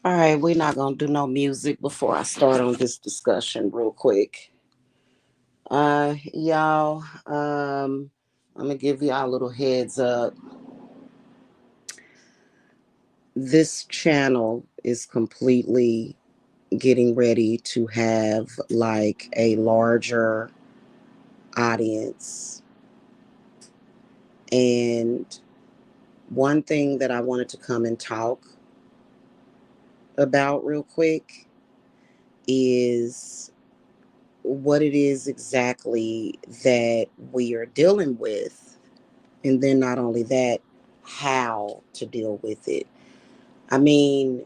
All right, we're not gonna do no music before I start on this discussion real quick. Y'all, I'm gonna give y'all a little heads up. This channel is completely getting ready to have like a larger audience. And one thing that I wanted to come and talk about real quick is what it is exactly that we are dealing with. And then not only that, how to deal with it. I mean,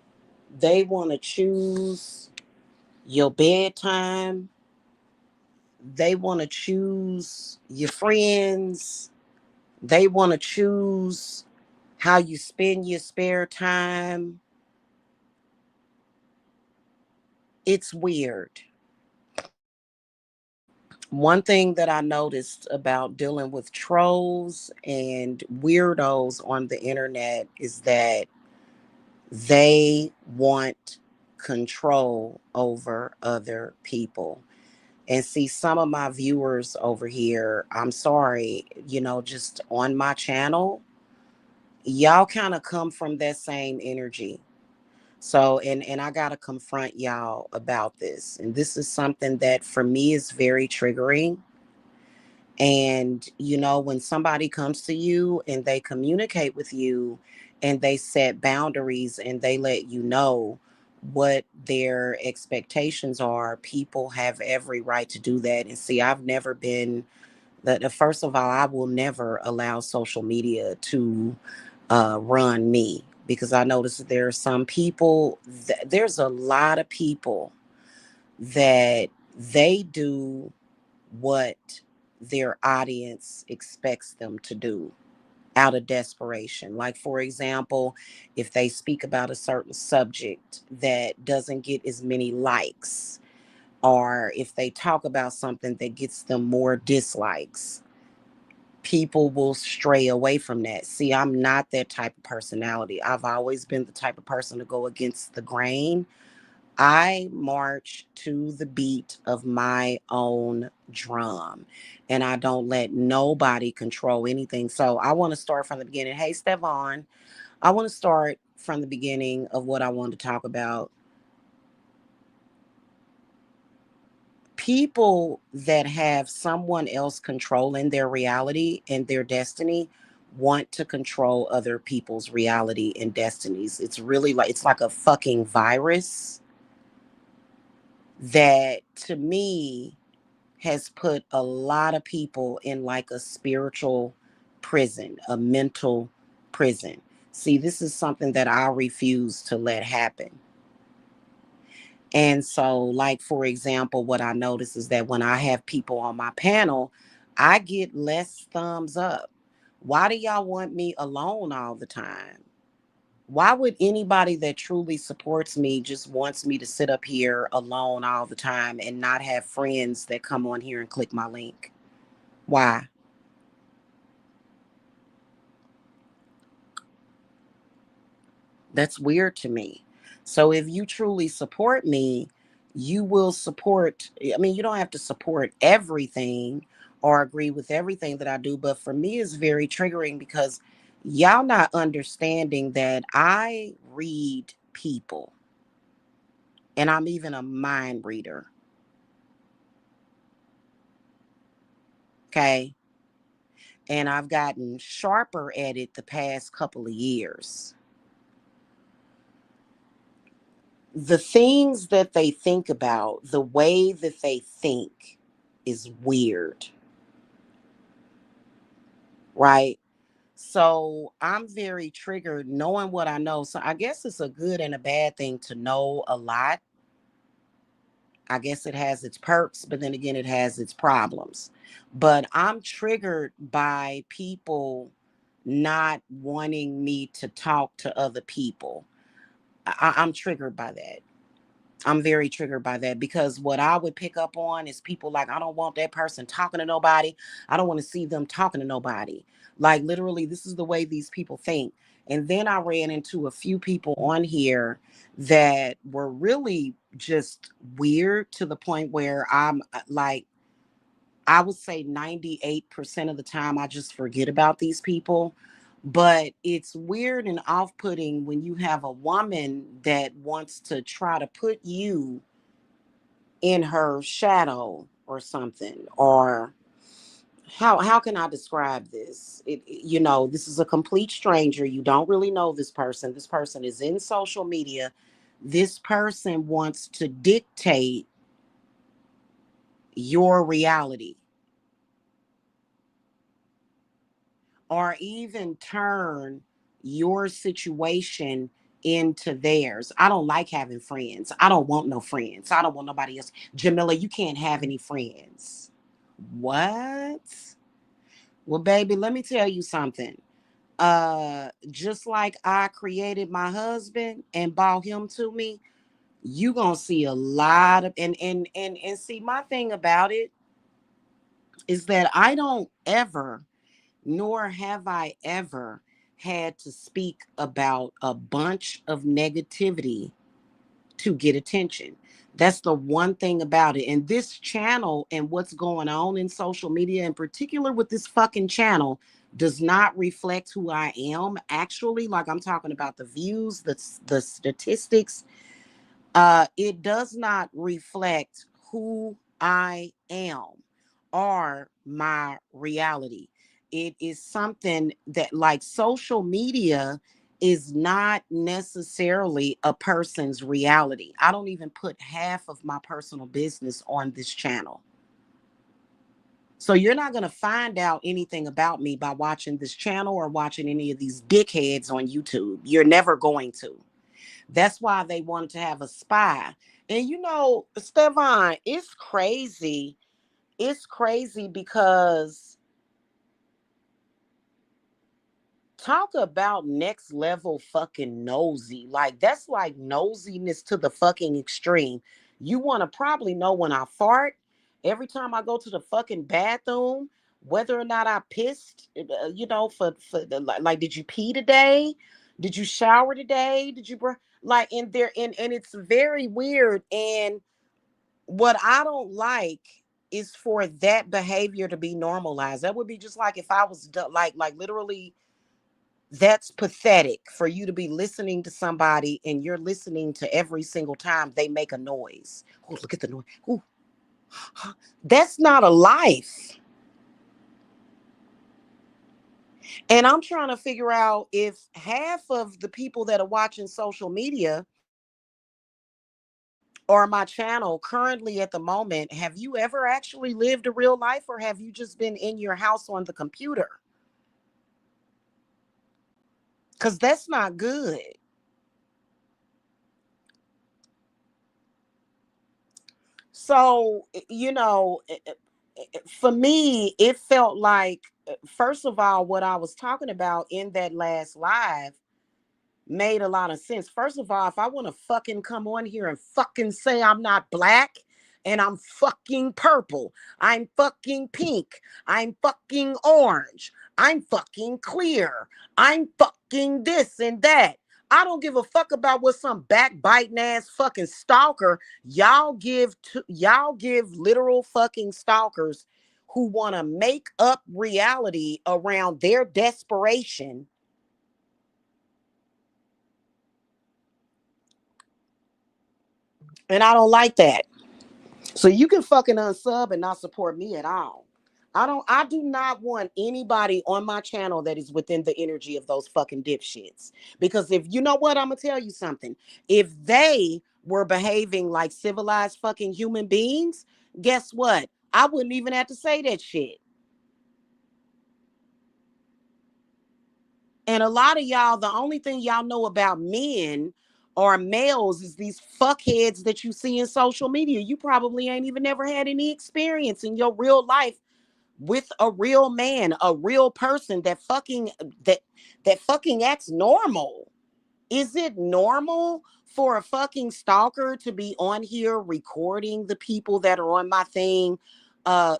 they want to choose your bedtime, they want to choose your friends, they want to choose how you spend your spare time. It's weird. One thing that I noticed about dealing with trolls and weirdos on the internet is that they want control over other people. And see, some of my viewers over here, I'm sorry, just on my channel, y'all kind of come from that same energy. So, and I got to confront y'all about this. And this is something that for me is very triggering. And, when somebody comes to you and they communicate with you and they set boundaries and they let you know what their expectations are, people have every right to do that. And see, I've never been first of all, I will never allow social media to run me because I notice that there are some people, there's a lot of people that they do what their audience expects them to do out of desperation. Like, for example, if they speak about a certain subject that doesn't get as many likes, or if they talk about something that gets them more dislikes, people will stray away from that. See, I'm not that type of personality. I've always been the type of person to go against the grain. I march to the beat of my own drum and I don't let nobody control anything. So I want to start from the beginning. Hey, Stevon, I want to start from the beginning of what I want to talk about. People that have someone else controlling their reality and their destiny want to control other people's reality and destinies. It's really like it's like a fucking virus that to me has put a lot of people in like a spiritual prison, a mental prison. See, this is something that I refuse to let happen. And so, like, for example, what I notice is that when I have people on my panel, I get less thumbs up. Why do y'all want me alone all the time? Why would anybody that truly supports me just wants me to sit up here alone all the time and not have friends that come on here and click my link? Why? That's weird to me. So if you truly support me, you will support, I mean, you don't have to support everything or agree with everything that I do, but for me it's very triggering because y'all not understanding that I read people and I'm even a mind reader. Okay? And I've gotten sharper at it the past couple of years. The things that they think about, the way that they think is weird, right? So I'm very triggered knowing what I know. So I guess it's a good and a bad thing to know a lot. I guess it has its perks, but then again, it has its problems. But I'm triggered by people not wanting me to talk to other people. I'm triggered by that. I'm very triggered by that because what I would pick up on is people like, I don't want that person talking to nobody. I don't want to see them talking to nobody. Like, literally, this is the way these people think. And then I ran into a few people on here that were really just weird to the point where I'm like, I would say 98% of the time I just forget about these people. But it's weird and off putting when you have a woman that wants to try to put you in her shadow or something. Or how can I describe this? This is a complete stranger. You don't really know this person. This person is in social media. This person wants to dictate your reality or even turn your situation into theirs. I don't like having friends. I don't want no friends. I don't want nobody else. Jamila, you can't have any friends. What? Well, baby, let me tell you something. Just like I created my husband and brought him to me, you gonna see a lot of and see, my thing about it is that I don't ever, nor have I ever had to speak about a bunch of negativity to get attention. That's the one thing about it. And this channel and what's going on in social media, in particular with this fucking channel, does not reflect who I am. Actually, like, I'm talking about the views, the statistics. It does not reflect who I am or my reality. It is something that, like, social media is not necessarily a person's reality. I don't even put half of my personal business on this channel. So you're not going to find out anything about me by watching this channel or watching any of these dickheads on YouTube. You're never going to. That's why they wanted to have a spy. And Stefan, it's crazy. It's crazy because talk about next level fucking nosy. Like, that's like nosiness to the fucking extreme. You want to probably know when I fart every time I go to the fucking bathroom, whether or not I pissed, for like, did you pee today? Did you shower today? Did you, like, in there? And it's very weird. And what I don't like is for that behavior to be normalized. That would be just like if I was like literally, that's pathetic for you to be listening to somebody and you're listening to every single time they make a noise. Oh, look at the noise. Ooh. That's not a life. And I'm trying to figure out if half of the people that are watching social media or my channel currently at the moment, have you ever actually lived a real life, or have you just been in your house on the computer? Because that's not good. So, for me, it felt like, first of all, what I was talking about in that last live made a lot of sense. First of all, if I want to fucking come on here and fucking say I'm not black and I'm fucking purple, I'm fucking pink, I'm fucking orange, I'm fucking clear, I'm fucking this and that. I don't give a fuck about what some backbiting ass fucking stalker y'all give literal fucking stalkers who want to make up reality around their desperation. And I don't like that. So you can fucking unsub and not support me at all. I do not want anybody on my channel that is within the energy of those fucking dipshits. Because if you know what, I'm gonna tell you something. If they were behaving like civilized fucking human beings, guess what? I wouldn't even have to say that shit. And a lot of y'all, the only thing y'all know about men or males is these fuckheads that you see in social media. You probably ain't even never had any experience in your real life with a real man, a real person that that fucking acts normal. Is it normal for a fucking stalker to be on here recording the people that are on my thing,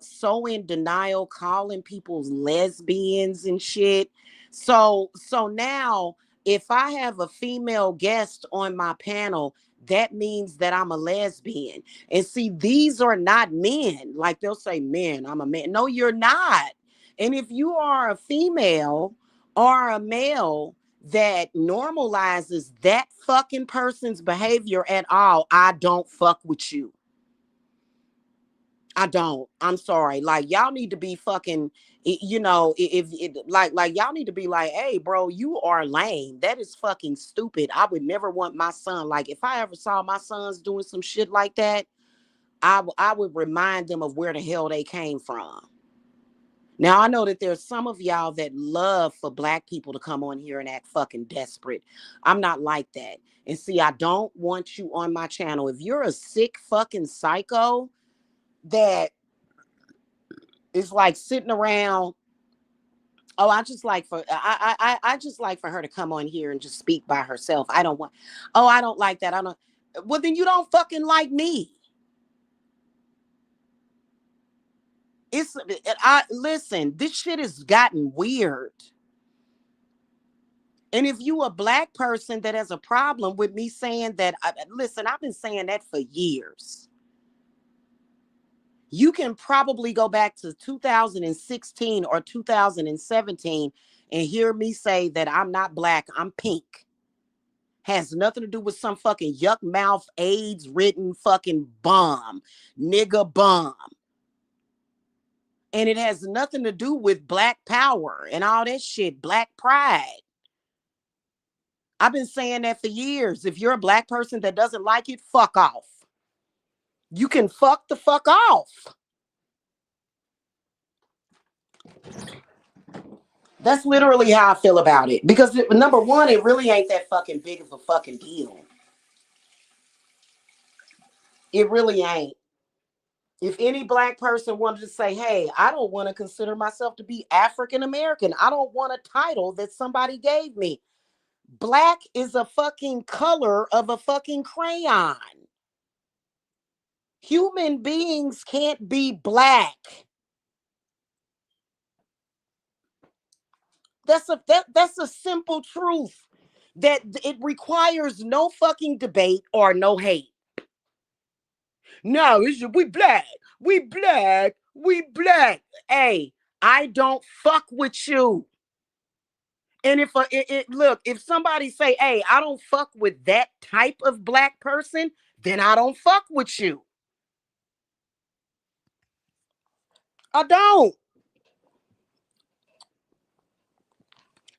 so in denial, calling people lesbians and shit? So now If I have a female guest on my panel, that means that I'm a lesbian. And see, these are not men. Like they'll say, men, I'm a man. No, you're not. And if you are a female or a male that normalizes that fucking person's behavior at all, I don't fuck with you. I don't. I'm sorry. Like y'all need to be fucking. You know, if it, like y'all need to be like, hey, bro, you are lame. That is fucking stupid. I would never want my son. Like if I ever saw my sons doing some shit like that, I would remind them of where the hell they came from. Now I know that there's some of y'all that love for black people to come on here and act fucking desperate. I'm not like that. And see, I don't want you on my channel. If you're a sick fucking psycho that is like sitting around. Oh, I just like for her to come on here and just speak by herself. I don't want. Oh, I don't like that. I don't. Well, then you don't fucking like me. It's I listen. This shit has gotten weird. And if you a black person that has a problem with me saying that, listen, I've been saying that for years. You can probably go back to 2016 or 2017 and hear me say that I'm not black, I'm pink. Has nothing to do with some fucking yuck mouth AIDS ridden fucking bomb, nigga bomb. And it has nothing to do with black power and all that shit, black pride. I've been saying that for years. If you're a black person that doesn't like it, fuck off. You can fuck the fuck off. That's literally how I feel about it. Because number one, it really ain't that fucking big of a fucking deal. It really ain't. If any black person wanted to say, hey, I don't want to consider myself to be African American, I don't want a title that somebody gave me. Black is a fucking color of a fucking crayon. Human beings can't be black. That's a simple truth that it requires no fucking debate or no hate. No, we black. We black. We black. Hey, I don't fuck with you. And if look, if somebody say, "Hey, I don't fuck with that type of black person," then I don't fuck with you. I don't.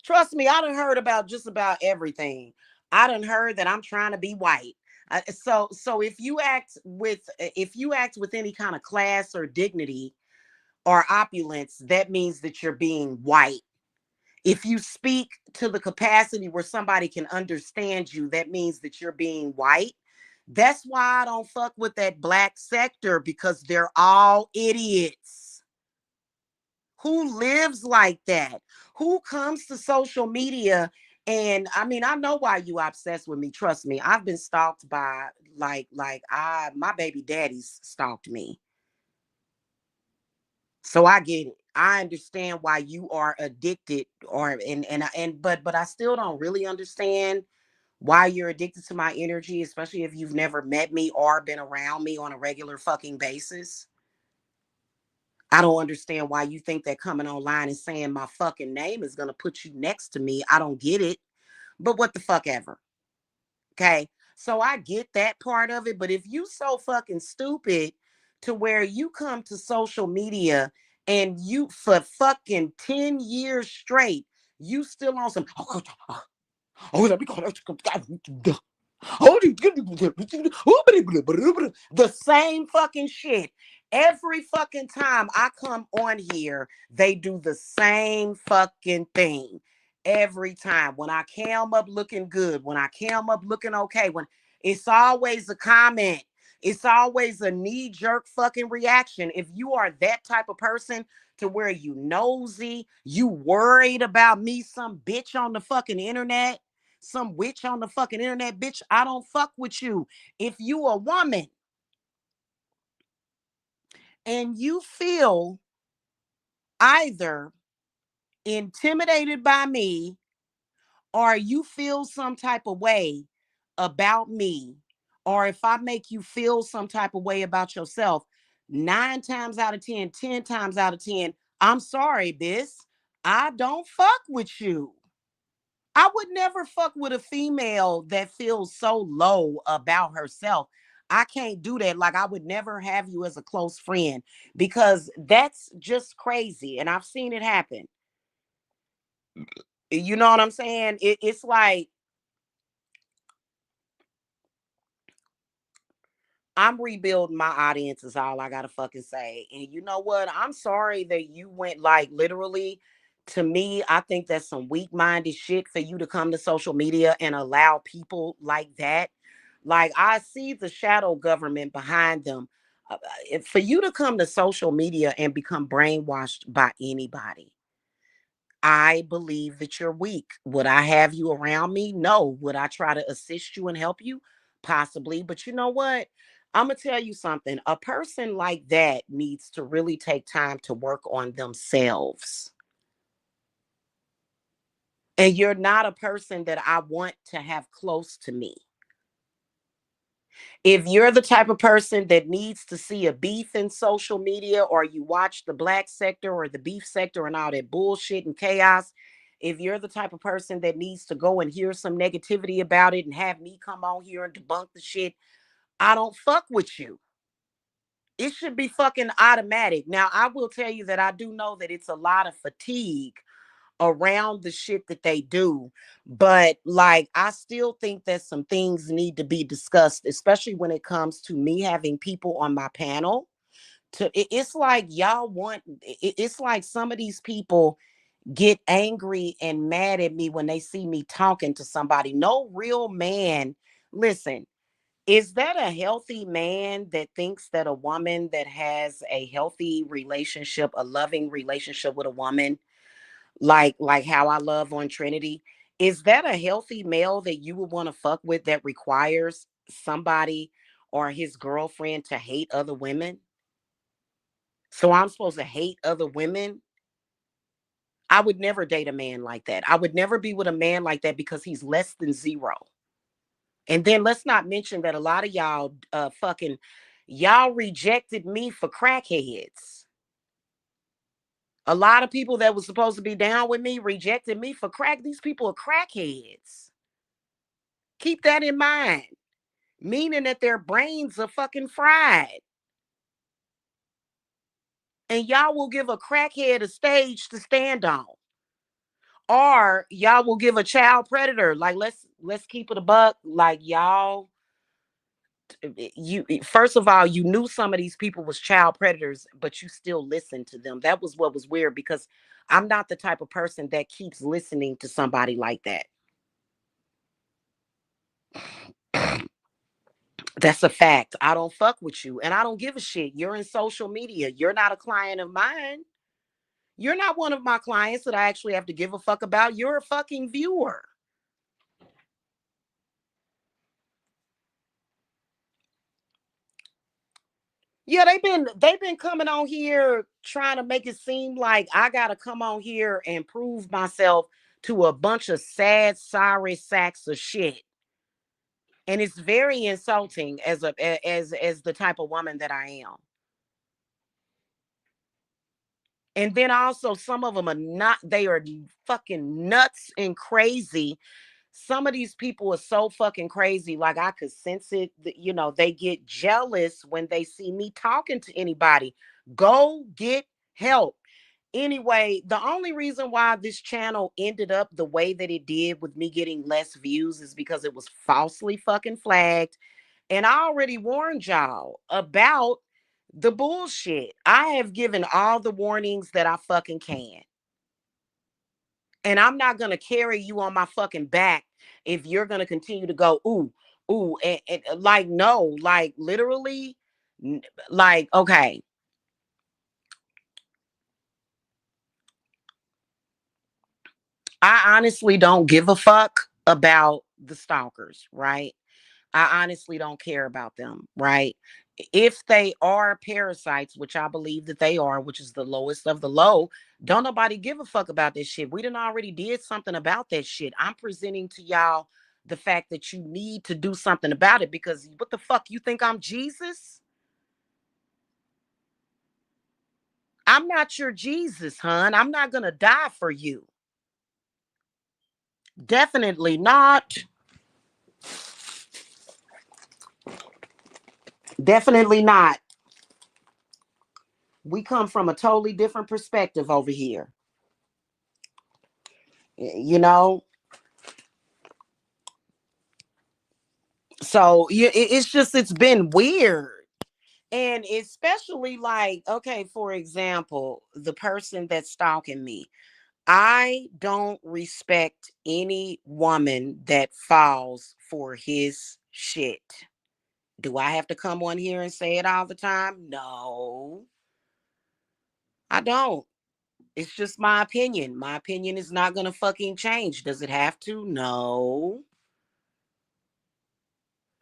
Trust me, I done heard about just about everything. I done heard that I'm trying to be white. So if you act with any kind of class or dignity or opulence, that means that you're being white. If you speak to the capacity where somebody can understand you, that means that you're being white. That's why I don't fuck with that black sector because they're all idiots. Who lives like that? Who comes to social media? And I mean, I know why you obsessed with me. Trust me, I've been stalked by my baby daddy's stalked me. So I get it. I understand why you are addicted or but I still don't really understand why you're addicted to my energy, especially if you've never met me or been around me on a regular fucking basis. I don't understand why you think that coming online and saying my fucking name is gonna put you next to me. I don't get it. But what the fuck ever. Okay. So I get that part of it. But if you so fucking stupid to where you come to social media and you for fucking 10 years straight, you still on some oh, let me call the same fucking shit. Every fucking time I come on here, they do the same fucking thing. Every time. When I came up looking good, when I came up looking okay, when it's always a comment. It's always a knee-jerk fucking reaction. If you are that type of person to where you nosy, you worried about me, some bitch on the fucking internet, some witch on the fucking internet, bitch, I don't fuck with you. If you a woman and you feel either intimidated by me or you feel some type of way about me, or if I make you feel some type of way about yourself, 9 times out of 10, 10 times out of 10, I'm sorry, bis. I don't fuck with you. I would never fuck with a female that feels so low about herself. I can't do that. Like, I would never have you as a close friend because that's just crazy. And I've seen it happen. You know what I'm saying? It's like, I'm rebuilding my audience, is all I gotta fucking say. And you know what? I'm sorry that you went, like, literally, to me, I think that's some weak-minded shit for you to come to social media and allow people like that. Like, I see the shadow government behind them. For you to come to social media and become brainwashed by anybody, I believe that you're weak. Would I have you around me? No. Would I try to assist you and help you? Possibly. But you know what? I'm going to tell you something. A person like that needs to really take time to work on themselves. And you're not a person that I want to have close to me. If you're the type of person that needs to see a beef in social media, or you watch the black sector or the beef sector and all that bullshit and chaos, if you're the type of person that needs to go and hear some negativity about it and have me come on here and debunk the shit, I don't fuck with you. It should be fucking automatic. Now, I will tell you that I do know that it's a lot of fatigue around the shit that they do. But like, I still think that some things need to be discussed, especially when it comes to me having people on my panel. It's like y'all want, it's like some of these people get angry and mad at me when they see me talking to somebody. No real man, listen, is that a healthy man that thinks that a woman that has a healthy relationship, a loving relationship with a woman, like how I love on Trinity, is that a healthy male that you would want to fuck with that requires somebody or his girlfriend to hate other women? So I'm supposed to hate other women? I would never date a man like that. I would never be with a man like that because he's less than zero. And then let's not mention that a lot of y'all fucking y'all rejected me for crackheads. A lot of people that was supposed to be down with me rejected me for crack. These people are crackheads. Keep that in mind. Meaning that their brains are fucking fried. And y'all will give a crackhead a stage to stand on. Or y'all will give a child predator. Like, let's keep it a buck. Like, y'all, you, first of all, you knew some of these people was child predators, but you still listened to them. That was what was weird, because I'm not the type of person that keeps listening to somebody like that. That's a fact. I don't fuck with you and I don't give a shit. You're in social media. You're not a client of mine. You're not one of my clients that I actually have to give a fuck about. You're a fucking viewer. Yeah, they've been coming on here trying to make it seem like I gotta come on here and prove myself to a bunch of sad, sorry sacks of shit. And it's very insulting as the type of woman that I am. And then also some of them are not, they are fucking nuts and crazy. Some of these people are so fucking crazy. Like, I could sense it. They get jealous when they see me talking to anybody. Go get help. Anyway, the only reason why this channel ended up the way that it did with me getting less views is because it was falsely fucking flagged. And I already warned y'all about the bullshit. I have given all the warnings that I fucking can. And I'm not gonna carry you on my fucking back if you're gonna continue to go, ooh, ooh, and like, no, like, literally, like, okay, I honestly don't give a fuck about the stalkers, right? I honestly don't care about them, right? If they are parasites, which I believe that they are, which is the lowest of the low, don't nobody give a fuck about this shit. We done already did something about that shit. I'm presenting to y'all the fact that you need to do something about it, because what the fuck, you think I'm Jesus? I'm not your Jesus, hun. I'm not gonna die for you. Definitely not. Definitely not. We come from a totally different perspective over here. You know, so it's just, it's been weird. And especially, like, okay, for example, the person that's stalking me, I don't respect any woman that falls for his shit. Do I have to come on here and say it all the time? No, I don't. It's just my opinion. My opinion is not going to fucking change. Does it have to? No.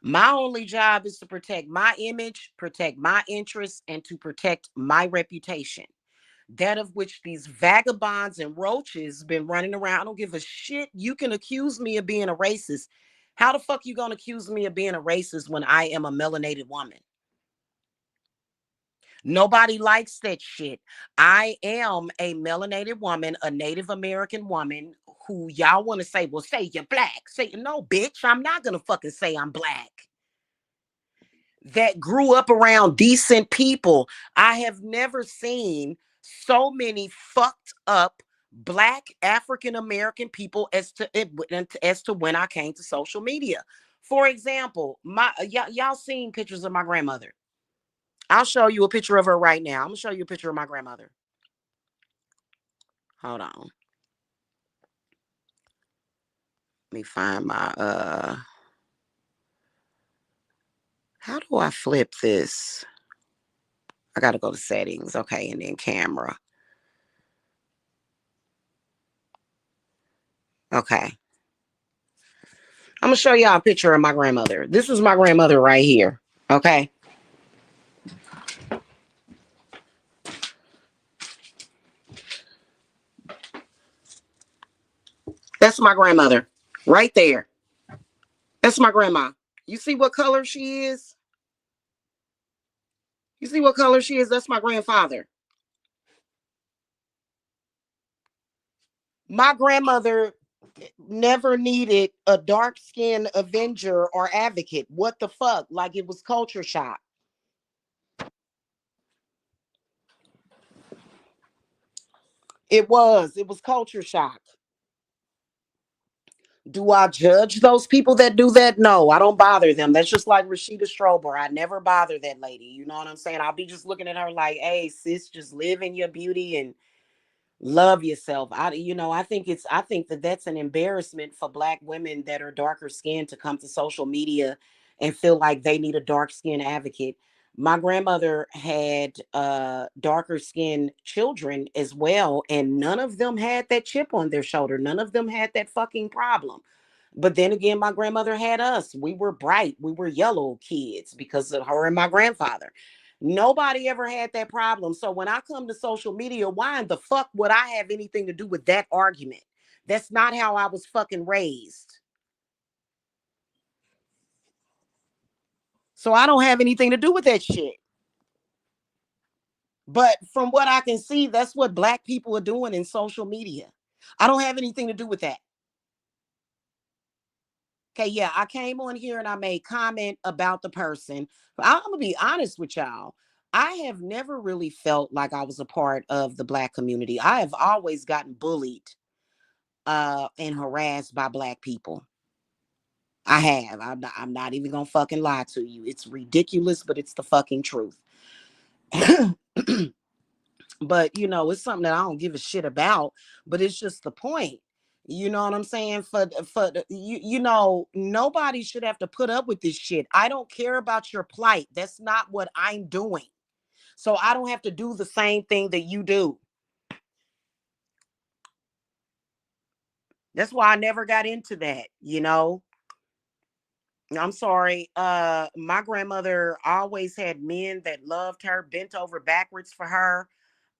My only job is to protect my image, protect my interests, and to protect my reputation. That of which these vagabonds and roaches been running around. I don't give a shit. You can accuse me of being a racist. How the fuck you gonna accuse me of being a racist when I am a melanated woman? Nobody likes that shit. I am a melanated woman, a Native American woman who y'all want to say, well, say you're black. Say, no, bitch, I'm not gonna fucking say I'm black. That grew up around decent people. I have never seen so many fucked up black African American people as to when I came to social media. For example, y'all seen pictures of my grandmother. I'll show you a picture of her right now. I'm gonna show you a picture of my grandmother. Hold on. Let me find my how do I flip this? I gotta go to settings. Okay, and then camera. Okay. I'm gonna show y'all a picture of my grandmother. This is my grandmother right here. Okay. That's my grandmother. Right there. That's my grandma. You see what color she is? You see what color she is? That's my grandfather. My grandmother never needed a dark skinned avenger or advocate. What the fuck? Like, it was culture shock. It was. It was culture shock. Do I judge those people that do that? No, I don't bother them. That's just like Rashida Strober. I never bother that lady. You know what I'm saying? I'll be just looking at her like, hey, sis, just live in your beauty and love yourself. I think that that's an embarrassment for black women that are darker skinned to come to social media and feel like they need a dark skinned advocate. My grandmother had darker skinned children as well, and none of them had that chip on their shoulder. None of them had that fucking problem. But then again, my grandmother had us. We were bright. We were yellow kids because of her and my grandfather. Nobody ever had that problem. So when I come to social media, why in the fuck would I have anything to do with that argument? That's not how I was fucking raised. So I don't have anything to do with that shit. But from what I can see, that's what black people are doing in social media. I don't have anything to do with that. Okay, yeah, I came on here and I made comment about the person. I'm gonna be honest with y'all. I have never really felt like I was a part of the black community. I have always gotten bullied and harassed by black people. I have. I'm not even gonna fucking lie to you. It's ridiculous, but it's the fucking truth. But it's something that I don't give a shit about. But it's just the point. You know what I'm saying? Nobody should have to put up with this shit. I don't care about your plight. That's not what I'm doing. So I don't have to do the same thing that you do. That's why I never got into that. I'm sorry. My grandmother always had men that loved her, bent over backwards for her.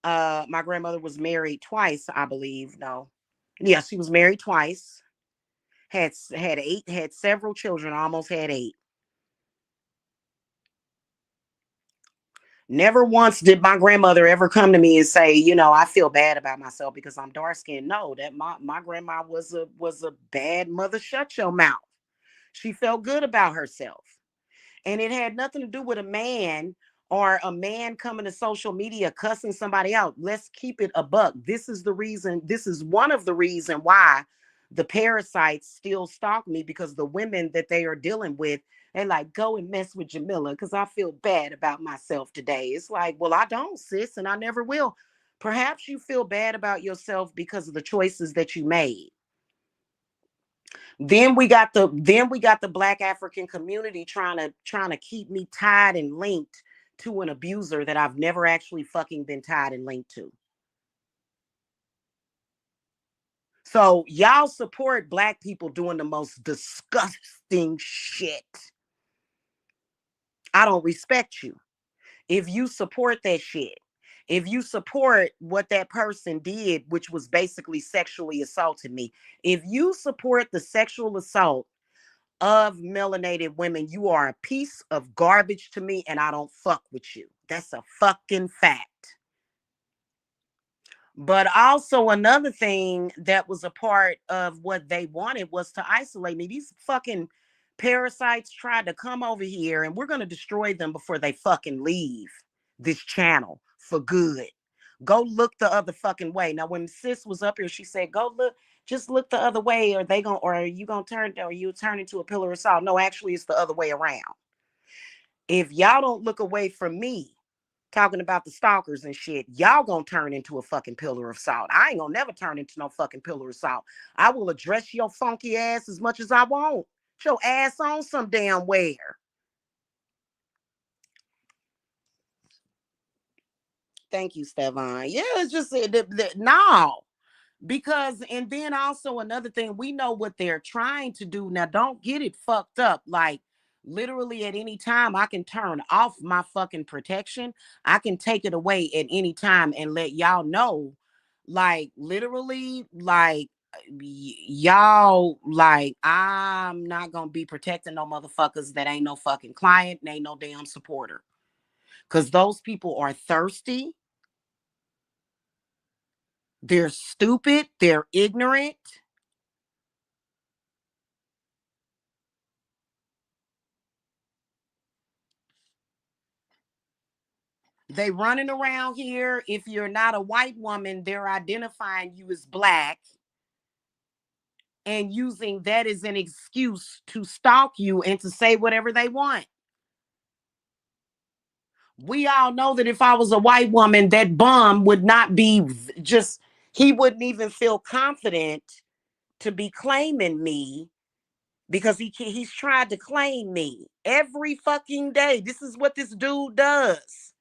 My grandmother was married twice, I believe. No. Yeah, she was married twice. Had several children, almost had eight. Never once did my grandmother ever come to me and say, I feel bad about myself because I'm dark skinned. No, that my grandma was a bad mother. Shut your mouth. She felt good about herself. And it had nothing to do with a man or a man coming to social media cussing somebody out. Let's keep it a buck. This is one of the reason why the parasites still stalk me, because the women that they are dealing with, they like, go and mess with Jamila because I feel bad about myself today. It's like, well, I don't, sis, and I never will. Perhaps you feel bad about yourself because of the choices that you made. Then we got the Black African community trying to keep me tied and linked to an abuser that I've never actually fucking been tied and linked to. So y'all support Black people doing the most disgusting shit. I don't respect you if you support that shit. If you support what that person did, which was basically sexually assaulting me, if you support the sexual assault of melanated women, you are a piece of garbage to me, and I don't fuck with you. That's a fucking fact. But also, another thing that was a part of what they wanted was to isolate me. These fucking parasites tried to come over here, and we're going to destroy them before they fucking leave this channel for good. Go look the other fucking way. Now, when sis was up here, she said, go look, just look the other way, or are you gonna turn, or you turn into a pillar of salt. No, actually, it's the other way around. If y'all don't look away from me, talking about the stalkers and shit, y'all gonna turn into a fucking pillar of salt. I ain't gonna never turn into no fucking pillar of salt. I will address your funky ass as much as I want. Get your ass on some damn where. Thank you, Stevan. Yeah, it's just no. Because, and then also another thing, we know what they're trying to do. Now, don't get it fucked up. Like, literally at any time, I can turn off my fucking protection. I can take it away at any time and let y'all know, like, literally, like, y'all, like, I'm not gonna be protecting no motherfuckers that ain't no fucking client and ain't no damn supporter. Because those people are thirsty, they're stupid, they're ignorant. They running around here. If you're not a white woman, they're identifying you as Black and using that as an excuse to stalk you and to say whatever they want. We all know that if I was a white woman, that bum would not be just, he wouldn't even feel confident to be claiming me, because he's tried to claim me every fucking day. This is what this dude does.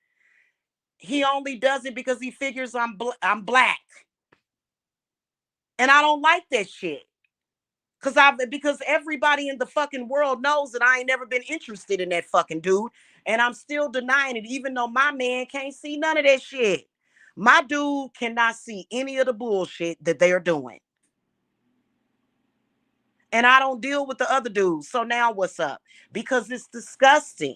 He only does it because he figures I'm Black. And I don't like that shit. Because everybody in the fucking world knows that I ain't never been interested in that fucking dude. And I'm still denying it, even though my man can't see none of that shit. My dude cannot see any of the bullshit that they are doing. And I don't deal with the other dudes. So now what's up? Because it's disgusting.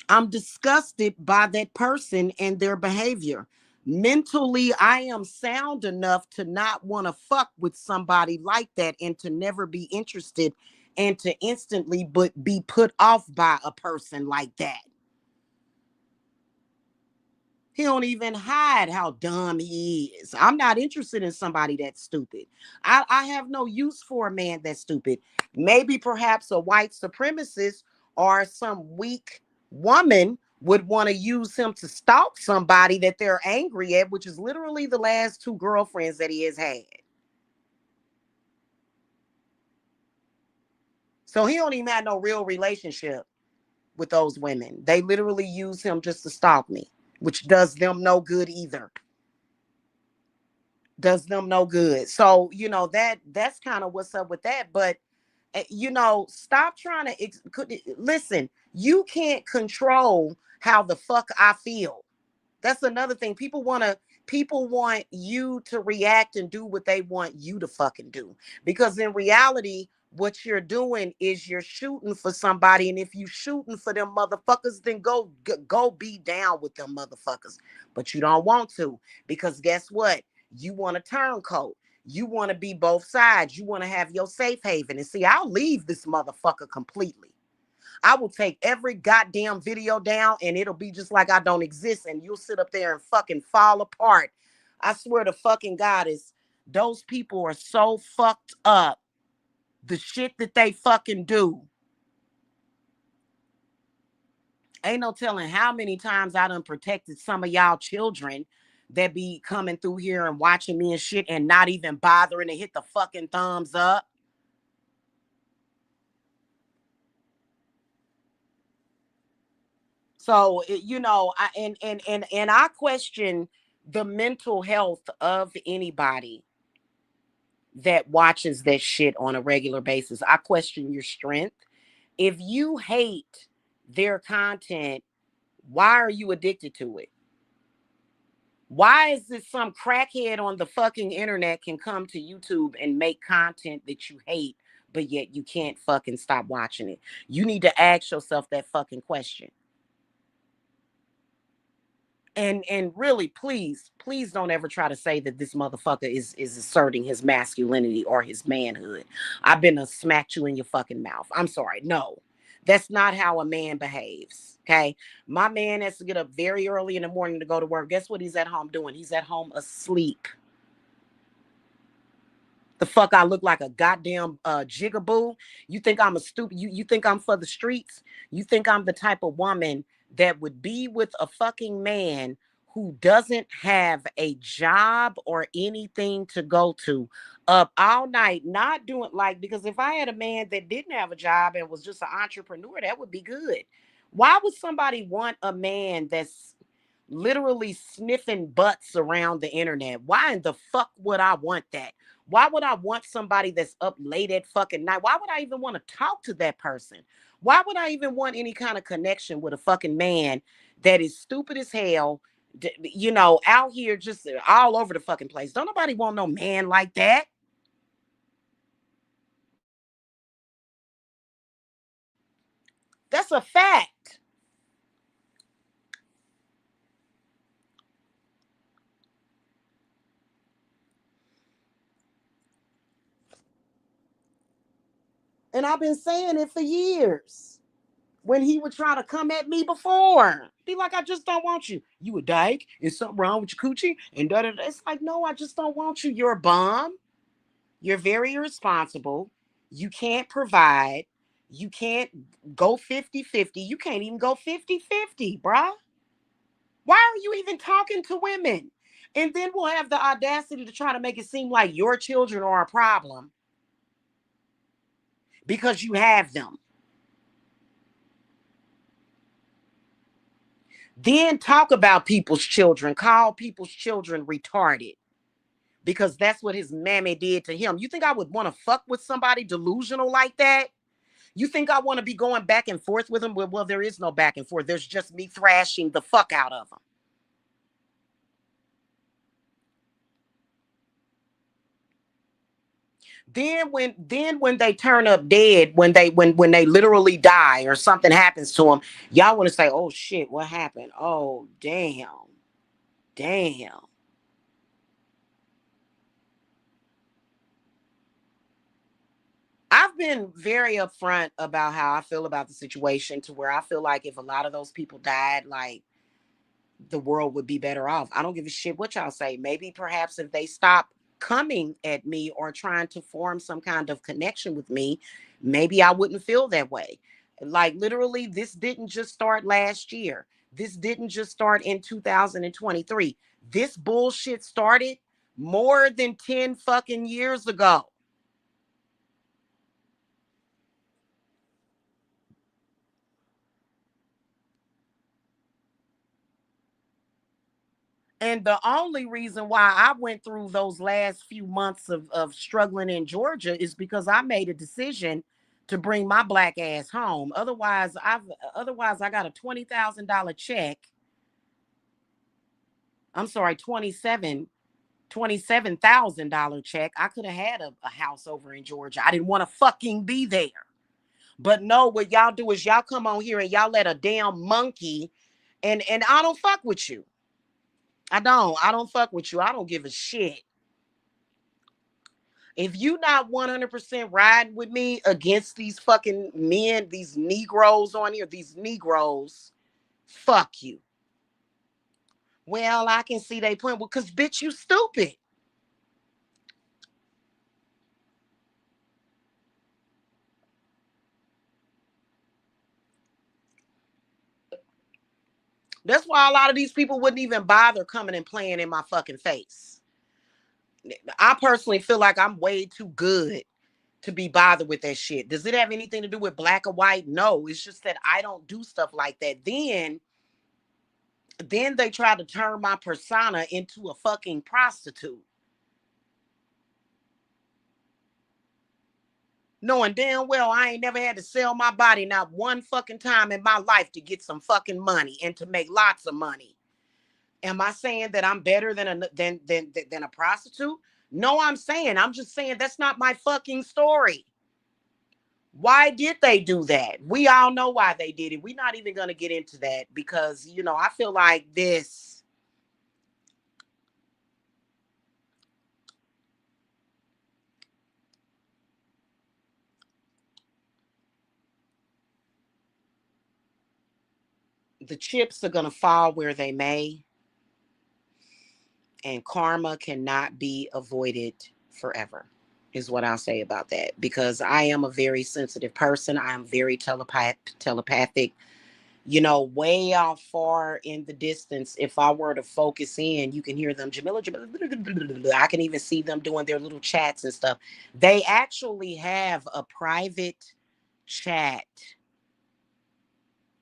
I'm disgusted by that person and their behavior. Mentally, I am sound enough to not want to fuck with somebody like that and to never be interested and to instantly but be put off by a person like that. He don't even hide how dumb he is. I'm not interested in somebody that's stupid. I have no use for a man that's stupid. Maybe perhaps a white supremacist or some weak woman would want to use him to stalk somebody that they're angry at, which is literally the last two girlfriends that he has had. So he don't even have no real relationship with those women. They literally use him just to stalk me, which does them no good either. Does them no good. So, that's kind of what's up with that. But stop trying to listen. You can't control how the fuck I feel. That's another thing. People want you to react and do what they want you to fucking do. Because in reality, what you're doing is you're shooting for somebody, and if you shooting for them motherfuckers, then go be down with them motherfuckers. But you don't want to, because guess what? You want a turncoat. You want to be both sides. You want to have your safe haven. And see, I'll leave this motherfucker completely. I will take every goddamn video down and it'll be just like I don't exist. And you'll sit up there and fucking fall apart. I swear to fucking God, those people are so fucked up. The shit that they fucking do. Ain't no telling how many times I done protected some of y'all children that be coming through here and watching me and shit and not even bothering to hit the fucking thumbs up. So and I question the mental health of anybody that watches that shit on a regular basis. I question your strength. If you hate their content, why are you addicted to it? Why is this some crackhead on the fucking internet can come to YouTube and make content that you hate, but yet you can't fucking stop watching it? You need to ask yourself that fucking question. And really, please don't ever try to say that this motherfucker is asserting his masculinity or his manhood. I've been to smack you in your fucking mouth. I'm sorry. No, that's not how a man behaves. Okay. My man has to get up very early in the morning to go to work. Guess what he's at home doing? He's at home asleep. The fuck I look like a goddamn jigaboo? You think I'm a stupid? You think I'm for the streets? You think I'm the type of woman that would be with a fucking man who doesn't have a job or anything to go to, up all night, not doing like, because if I had a man that didn't have a job and was just an entrepreneur, that would be good. Why would somebody want a man that's literally sniffing butts around the internet? Why in the fuck would I want that? Why would I want somebody that's up late at fucking night? Why would I even want to talk to that person? Why would I even want any kind of connection with a fucking man that is stupid as hell, out here just all over the fucking place? Don't nobody want no man like that. That's a fact. And I've been saying it for years. When he would try to come at me before, be like, I just don't want you. You a dyke? Is something wrong with your coochie? And da da da. It's like, no, I just don't want you. You're a bum. You're very irresponsible. You can't provide. You can't go 50-50. You can't even go 50-50, bruh. Why are you even talking to women? And then we'll have the audacity to try to make it seem like your children are a problem because you have them. Then talk about people's children, call people's children retarded because that's what his mammy did to him. You think I would want to fuck with somebody delusional like that? You think I want to be going back and forth with him? Well, there is no back and forth. There's just me thrashing the fuck out of him. Then when they turn up dead, when they literally die or something happens to them, y'all want to say, "Oh shit, what happened? Oh damn, damn." I've been very upfront about how I feel about the situation, to where I feel like if a lot of those people died, like, the world would be better off. I don't give a shit what y'all say. Maybe perhaps if they stop coming at me or trying to form some kind of connection with me, maybe I wouldn't feel that way. Like, literally, this didn't just start last year. This didn't just start in 2023. This bullshit started more than 10 fucking years ago. And the only reason why I went through those last few months of struggling in Georgia is because I made a decision to bring my black ass home. Otherwise I got a $20,000 check. I'm sorry, $27,000 check. I could have had a house over in Georgia. I didn't want to fucking be there. But no, what y'all do is y'all come on here and y'all let a damn monkey, and I don't fuck with you. I don't fuck with you. I don't give a shit. If you not 100% riding with me against these fucking men, these Negroes on here, these Negroes, fuck you. Well, I can see they point, well, because bitch, you stupid. That's why a lot of these people wouldn't even bother coming and playing in my fucking face. I personally feel like I'm way too good to be bothered with that shit. Does it have anything to do with black or white? No, it's just that I don't do stuff like that. Then they try to turn my persona into a fucking prostitute. Knowing damn well I ain't never had to sell my body not one fucking time in my life to get some fucking money and to make lots of money. Am I saying that I'm better than a prostitute? No, I'm just saying that's not my fucking story. Why did they do that? We all know why they did it. We're not even going to get into that because, I feel like the chips are going to fall where they may, and karma cannot be avoided forever, is what I'll say about that. Because I am a very sensitive person. I am very telepathic. Way out far in the distance, if I were to focus in, you can hear them. Jamila, I can even see them doing their little chats and stuff. They actually have a private chat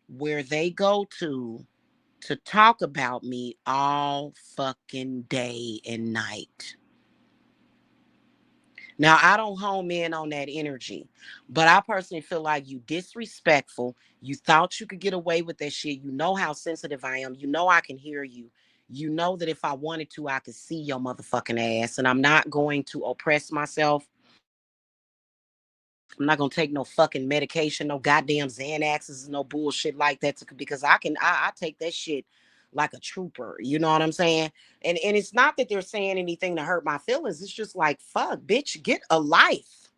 where they go to talk about me all fucking day and night. Now, I don't home in on that energy, but I personally feel like you disrespectful. You thought you could get away with that shit. You know how sensitive I am. You know I can hear you. You know that if I wanted to, I could see your motherfucking ass. And I'm not going to oppress myself. I'm not gonna take no fucking medication, no goddamn Xanaxes, no bullshit like that. Because I take that shit like a trooper. You know what I'm saying? And it's not that they're saying anything to hurt my feelings. It's just like, fuck, bitch, get a life.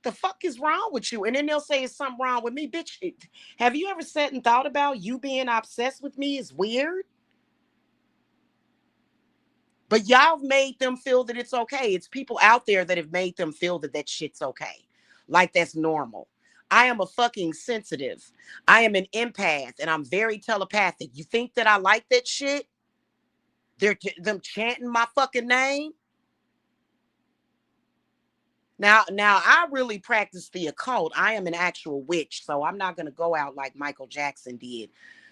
The fuck is wrong with you? And then they'll say it's something wrong with me, bitch. Have you ever sat and thought about you being obsessed with me is weird? But y'all made them feel that it's okay. It's people out there that have made them feel that that shit's okay. Like that's normal. I am a fucking sensitive. I am an empath and I'm very telepathic. You think that I like that shit? They're them chanting my fucking name. Now I really practice the occult. I am an actual witch, so I'm not going to go out like Michael Jackson did.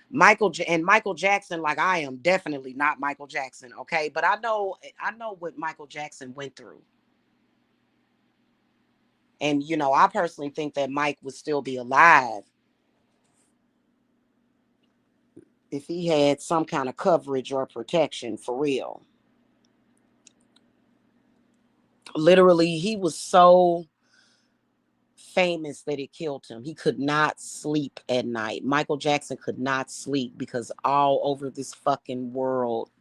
Michael Jackson, like I am definitely not Michael Jackson, okay? But I know what Michael Jackson went through. And I personally think that Mike would still be alive if he had some kind of coverage or protection for real. Literally, he was so famous that it killed him. He could not sleep at night. Michael Jackson could not sleep because all over this fucking world,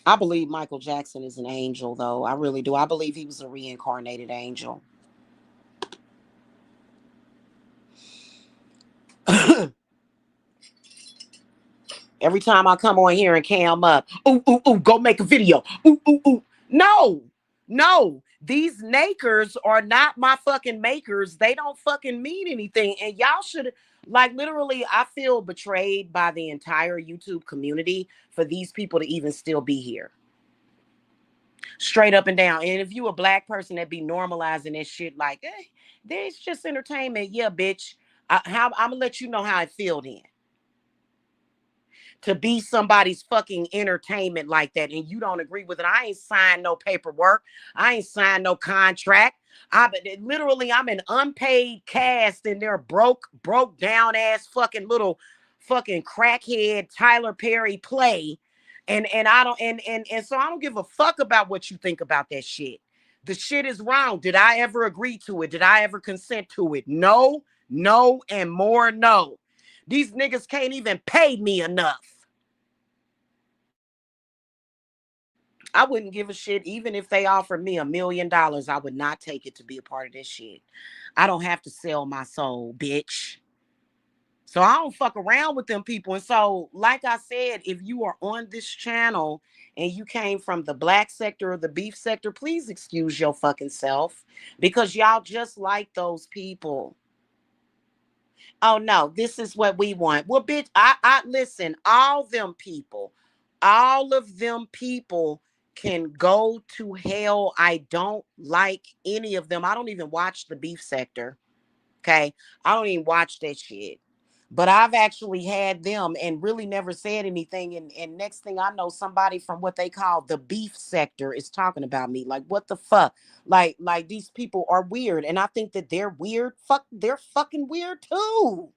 I believe Michael Jackson is an angel, though. I really do. I believe he was a reincarnated angel. Every time I come on here and cam up, ooh, ooh, ooh, go make a video. Ooh, ooh, ooh. No, no. These nakers are not my fucking makers. They don't fucking mean anything. And y'all should, like, literally, I feel betrayed by the entire YouTube community for these people to even still be here. Straight up and down. And if you a black person that be normalizing this shit, like, there's just entertainment. Yeah, bitch. I'm gonna let you know how I feel then. to be somebody's fucking entertainment like that, and you don't agree with it. I ain't signed no paperwork. I ain't signed no contract. Literally, I'm an unpaid cast in their broke down ass fucking little fucking crackhead Tyler Perry play. And I don't and so I don't give a fuck about what you think about that shit. The shit is wrong. Did I ever agree to it? Did I ever consent to it? No, no, and more no. These niggas can't even pay me enough. I wouldn't give a shit even if they offered me $1 million. I would not take it to be a part of this shit. I don't have to sell my soul, bitch. So I don't fuck around with them people. And so, like I said, if you are on this channel and you came from the black sector or the beef sector, please excuse your fucking self because y'all just like those people. Oh no, this is what we want. Well, bitch, I listen, all of them people can go to hell. I don't like any of them. I don't even watch the beef sector. Okay. I don't even watch that shit. But I've actually had them and really never said anything. And next thing I know, somebody from what they call the beef sector is talking about me. Like, what the fuck? Like these people are weird. And I think that they're weird. Fuck, they're fucking weird too.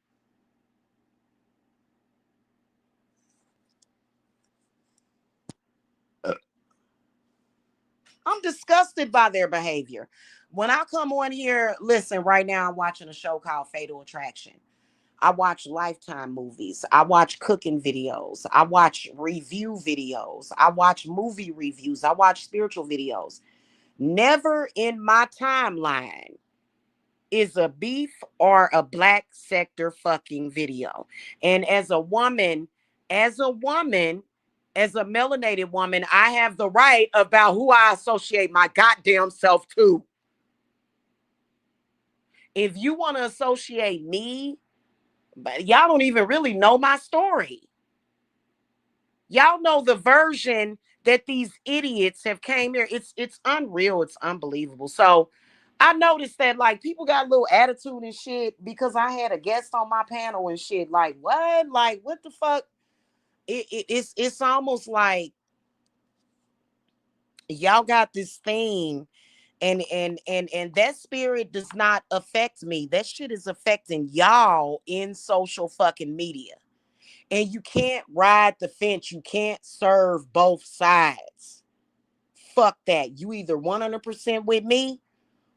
I'm disgusted by their behavior. When I come on here, listen, right now I'm watching a show called Fatal Attraction. I watch Lifetime movies. I watch cooking videos. I watch review videos. I watch movie reviews. I watch spiritual videos. Never in my timeline is a beef or a black sector fucking video. And as a woman, as a melanated woman, I have the right about who I associate my goddamn self to. If you want to associate me, but y'all don't even really know my story. Y'all know the version that these idiots have came here. It's unreal. It's unbelievable. So I noticed that like people got a little attitude and shit because I had a guest on my panel and shit. Like what? Like what the fuck? It's almost like y'all got this thing and that spirit does not affect me. That shit is affecting y'all in social fucking media. And you can't ride the fence. You can't serve both sides. Fuck that. You either 100% with me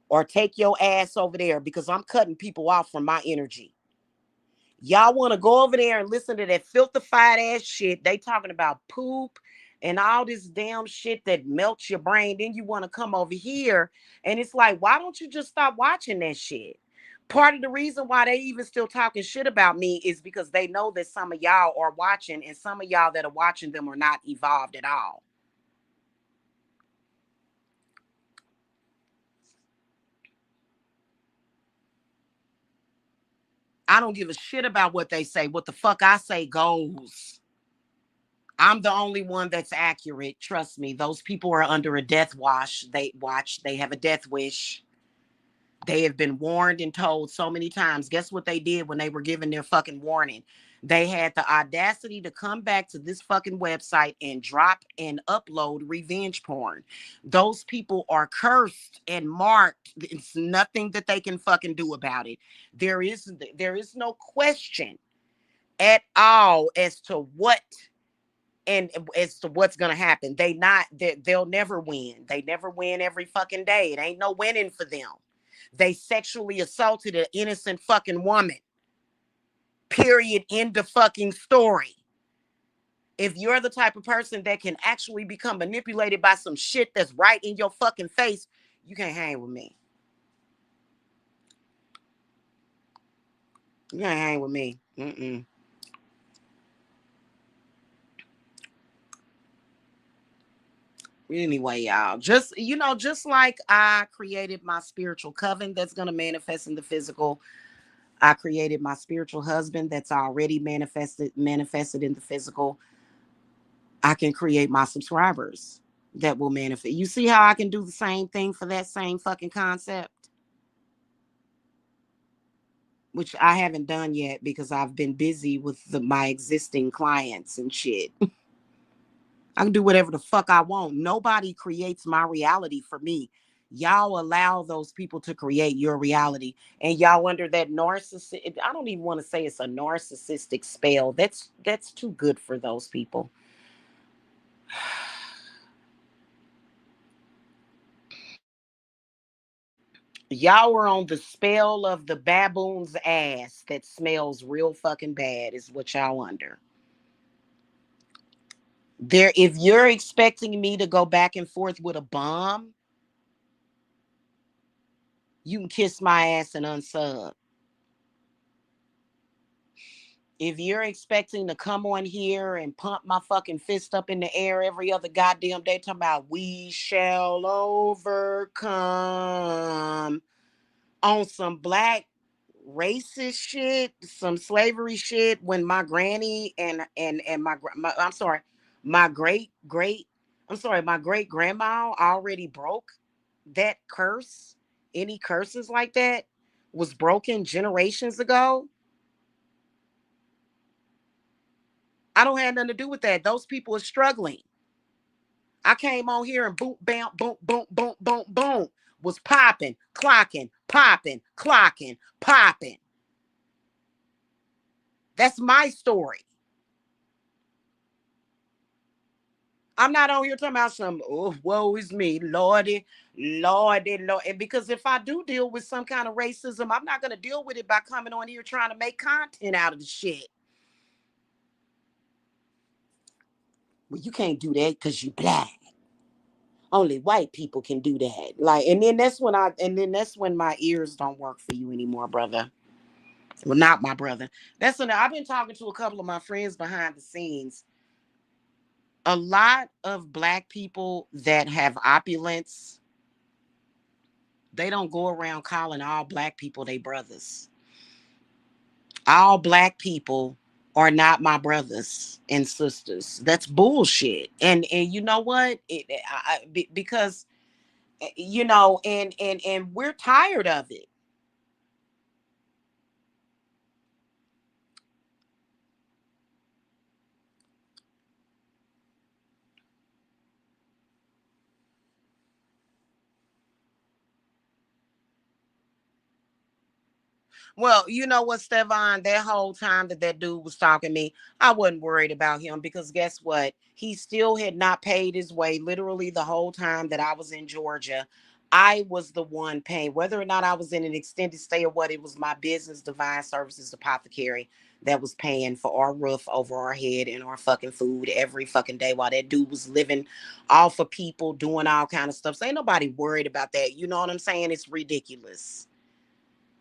or take your ass over there because I'm cutting people off from my energy. Y'all want to go over there and listen to that filthified ass shit. They talking about poop and all this damn shit that melts your brain. Then you want to come over here and it's like, why don't you just stop watching that shit? Part of the reason why they even still talking shit about me is because they know that some of y'all are watching and some of y'all that are watching them are not evolved at all. I don't give a shit about what they say. What the fuck I say goes. I'm the only one that's accurate. Trust me. Those people are under a death watch. They have a death wish. They have been warned and told so many times. Guess what they did when they were given their fucking warning? They had the audacity to come back to this fucking website and drop and upload revenge porn. Those people are cursed and marked. It's nothing that they can fucking do about it. There is no question at all as to what and as to what's gonna happen. They'll never win. They never win every fucking day. It ain't no winning for them. They sexually assaulted an innocent fucking woman. Period. End of fucking story. If you're the type of person that can actually become manipulated by some shit that's right in your fucking face, you can't hang with me. You can't hang with me. Anyway, y'all, just like I created my spiritual coven that's going to manifest in the physical, I created my spiritual husband that's already manifested in the physical. I can create my subscribers that will manifest. You see how I can do the same thing for that same fucking concept? which I haven't done yet because I've been busy with my existing clients and shit. I can do whatever the fuck I want. Nobody creates my reality for me. Y'all allow those people to create your reality. And y'all under that narcissist. I don't even want to say it's a narcissistic spell. That's too good for those people. Y'all were on the spell of the baboon's ass that smells real fucking bad, is what y'all under. There, if you're expecting me to go back and forth with a bomb, you can kiss my ass and unsub. If you're expecting to come on here and pump my fucking fist up in the air every other goddamn day, talking about we shall overcome on some black racist shit, some slavery shit, when my granny and my I'm sorry, my my great grandma already broke that curse. Any curses like that was broken generations ago. I don't have nothing to do with that. Those people are struggling. I came on here and boom, bam, boom, boom, boom, boom, boom, was popping, clocking, popping, clocking, popping. That's my story. I'm not on here talking about some, oh, woe is me, Lordy, Lordy, Lord. And because if I do deal with some kind of racism, I'm not going to deal with it by coming on here trying to make content out of the shit. Well, you can't do that because you black. Only white people can do that. Like, and then that's when my ears don't work for you anymore, brother. Well, not my brother. That's when I've been talking to a couple of my friends behind the scenes. A lot of black people that have opulence, they don't go around calling all black people they brothers. All black people are not my brothers and sisters. That's bullshit. And you know what? Because you know, and we're tired of it. Well, you know what, Stefan? That whole time that that dude was talking to me, I wasn't worried about him because guess what? He still had not paid his way. Literally, the whole time that I was in Georgia, I was the one paying. Whether or not I was in an extended stay or what, it was my business, Divine Services Apothecary, that was paying for our roof over our head and our fucking food every fucking day while that dude was living off of people, doing all kind of stuff. So ain't nobody worried about that. You know what I'm saying? It's ridiculous.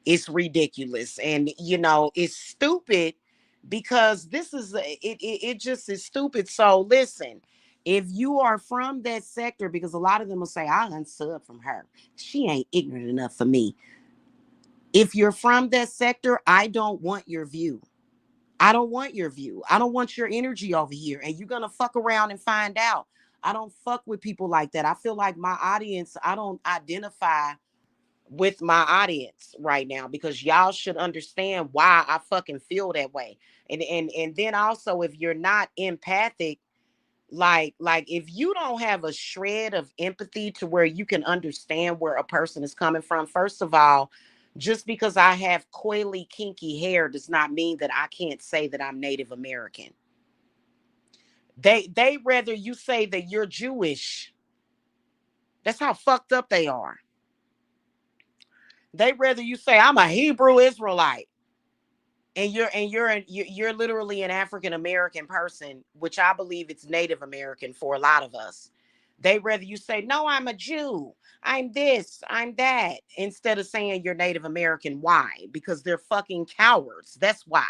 It's ridiculous. And you know, it's stupid because it just is stupid. So listen, if you are from that sector, because a lot of them will say I unsub from her, she ain't ignorant enough for me. If you're from that sector, I don't want your view. I don't want your view. I don't want your energy over here, and you're gonna fuck around and find out. I don't fuck with people like that. I feel like my audience, I don't identify with my audience right now because y'all should understand why I fucking feel that way. And then also, if you're not empathic, like if you don't have a shred of empathy to where you can understand where a person is coming from, first of all, just because I have coily kinky hair does not mean that I can't say that I'm Native American. They rather you say that you're Jewish. That's how fucked up they are. They rather you say I'm a Hebrew Israelite and you're literally an African American person, which I believe it's Native American for a lot of us. They rather you say, no, I'm a Jew, I'm this, I'm that, instead of saying you're Native American. Why? Because they're fucking cowards. That's why.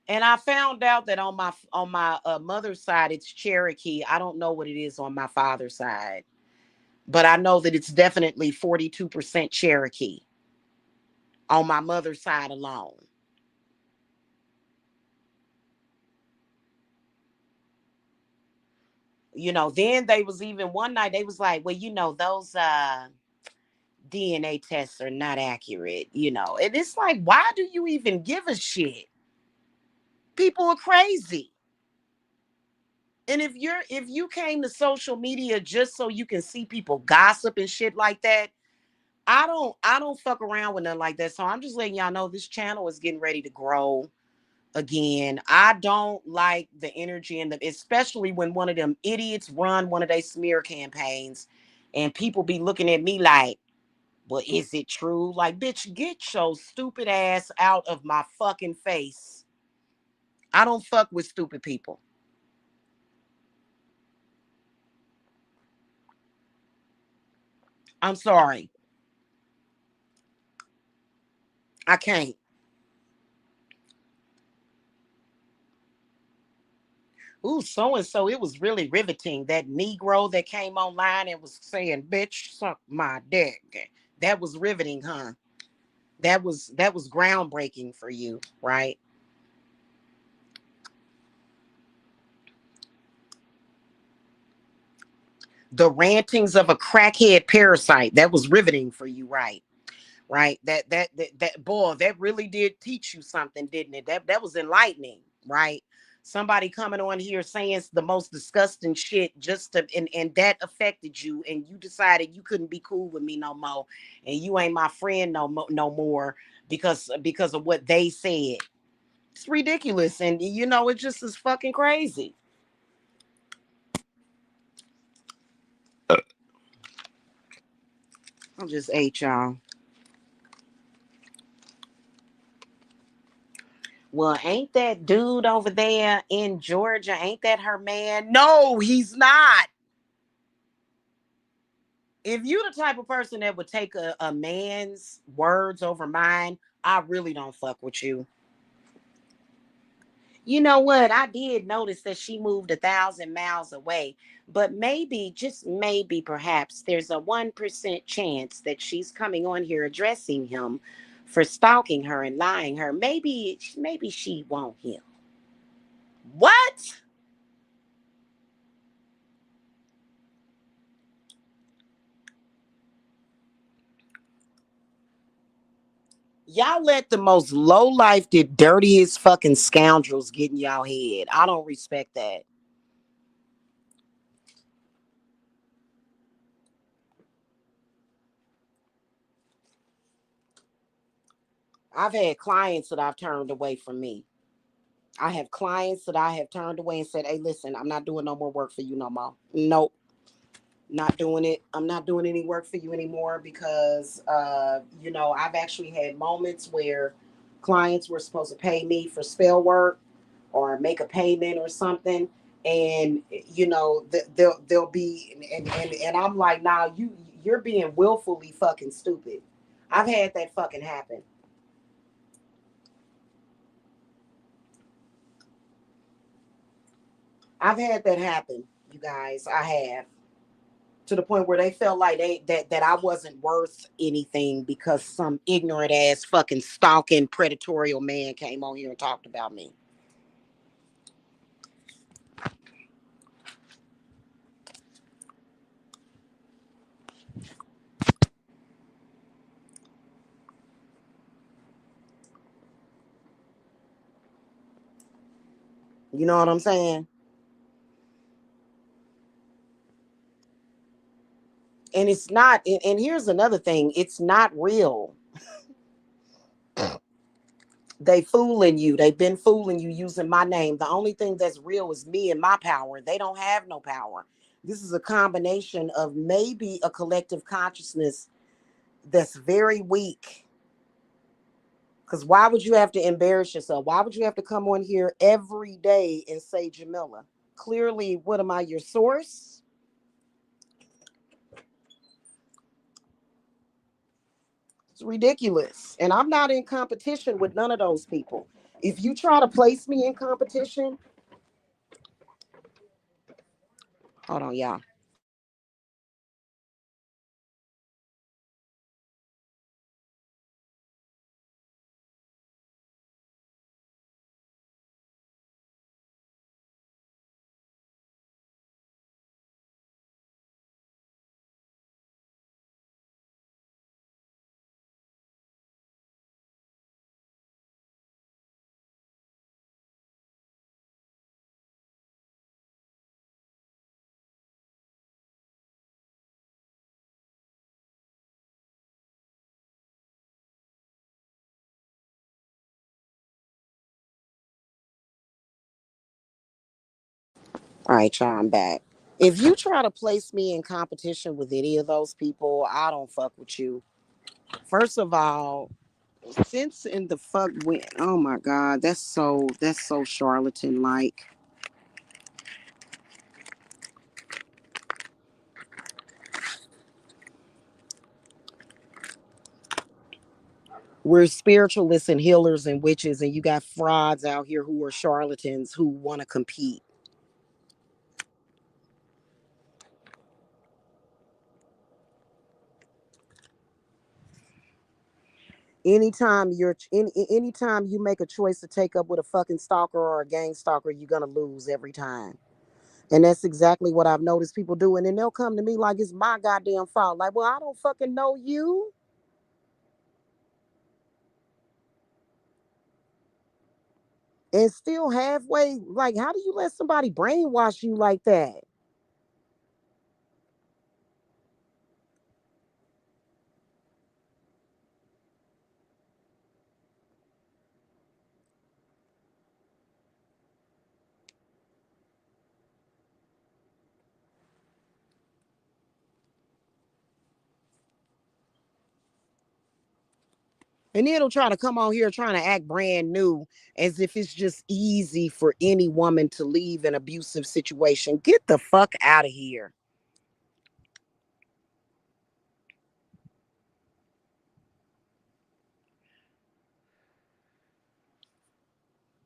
And I found out that on my mother's side it's Cherokee. I don't know what it is on my father's side, but I know that it's definitely 42% Cherokee on my mother's side alone. Then they was even one night they was like, well, those DNA tests are not accurate. And it's like, why do you even give a shit? People are crazy. And if you came to social media just so you can see people gossip and shit like that, I don't fuck around with nothing like that. So I'm just letting y'all know this channel is getting ready to grow again. I don't like the energy and especially when one of them idiots run one of their smear campaigns and people be looking at me like, well, is it true? Like, bitch, get your stupid ass out of my fucking face. I don't fuck with stupid people. I'm sorry. I can't. Ooh, so and so, it was really riveting. That Negro that came online and was saying, bitch, suck my dick. That was riveting, huh? That was groundbreaking for you, right? The rantings of a crackhead parasite. That was riveting for you, right? Right. That boy, that really did teach you something, didn't it? That was enlightening, right? Somebody coming on here saying the most disgusting shit just to and that affected you and you decided you couldn't be cool with me no more and you ain't my friend no more because of what they said. It's ridiculous and it just is fucking crazy. I'm just ate y'all. Well, ain't that dude over there in Georgia? Ain't that her man? No, he's not. If you the type of person that would take a man's words over mine, I really don't fuck with you. You know what? I did notice that she moved 1,000 miles away, but maybe, just maybe, perhaps there's a 1% chance that she's coming on here addressing him for stalking her and lying her. Maybe she won't him. What? Y'all let the most low life, the dirtiest fucking scoundrels get in y'all head. I don't respect that. I've had clients that I've turned away from me. I have clients that I have turned away and said, hey, listen, I'm not doing no more work for you no more. Nope, not doing it. I'm not doing any work for you anymore because, I've actually had moments where clients were supposed to pay me for spell work or make a payment or something. And they'll be and I'm like, nah, you're being willfully fucking stupid. I've had that fucking happen. I've had that happen, you guys. I have, to the point where they felt like that I wasn't worth anything because some ignorant ass fucking stalking predatorial man came on here and talked about me. You know what I'm saying? And it's not. And here's another thing: it's not real. They fooling you. They've been fooling you using my name. The only thing that's real is me and my power. They don't have no power. This is a combination of maybe a collective consciousness that's very weak. Because why would you have to embarrass yourself? Why would you have to come on here every day and say Jamila? Clearly, what am I, your source? It's ridiculous. And I'm not in competition with none of those people. If you try to place me in competition, hold on, y'all. All right, y'all, I'm back. If you try to place me in competition with any of those people, I don't fuck with you. First of all, since in the fuck when, oh my god, that's so charlatan like. We're spiritualists and healers and witches, and you got frauds out here who are charlatans who want to compete. Anytime you make a choice to take up with a fucking stalker or a gang stalker, you're gonna lose every time. And that's exactly what I've noticed people do. And then they'll come to me like it's my goddamn fault. Like, well, I don't fucking know you. And still halfway, like, how do you let somebody brainwash you like that? And then it'll try to come on here trying to act brand new as if it's just easy for any woman to leave an abusive situation. Get the fuck out of here.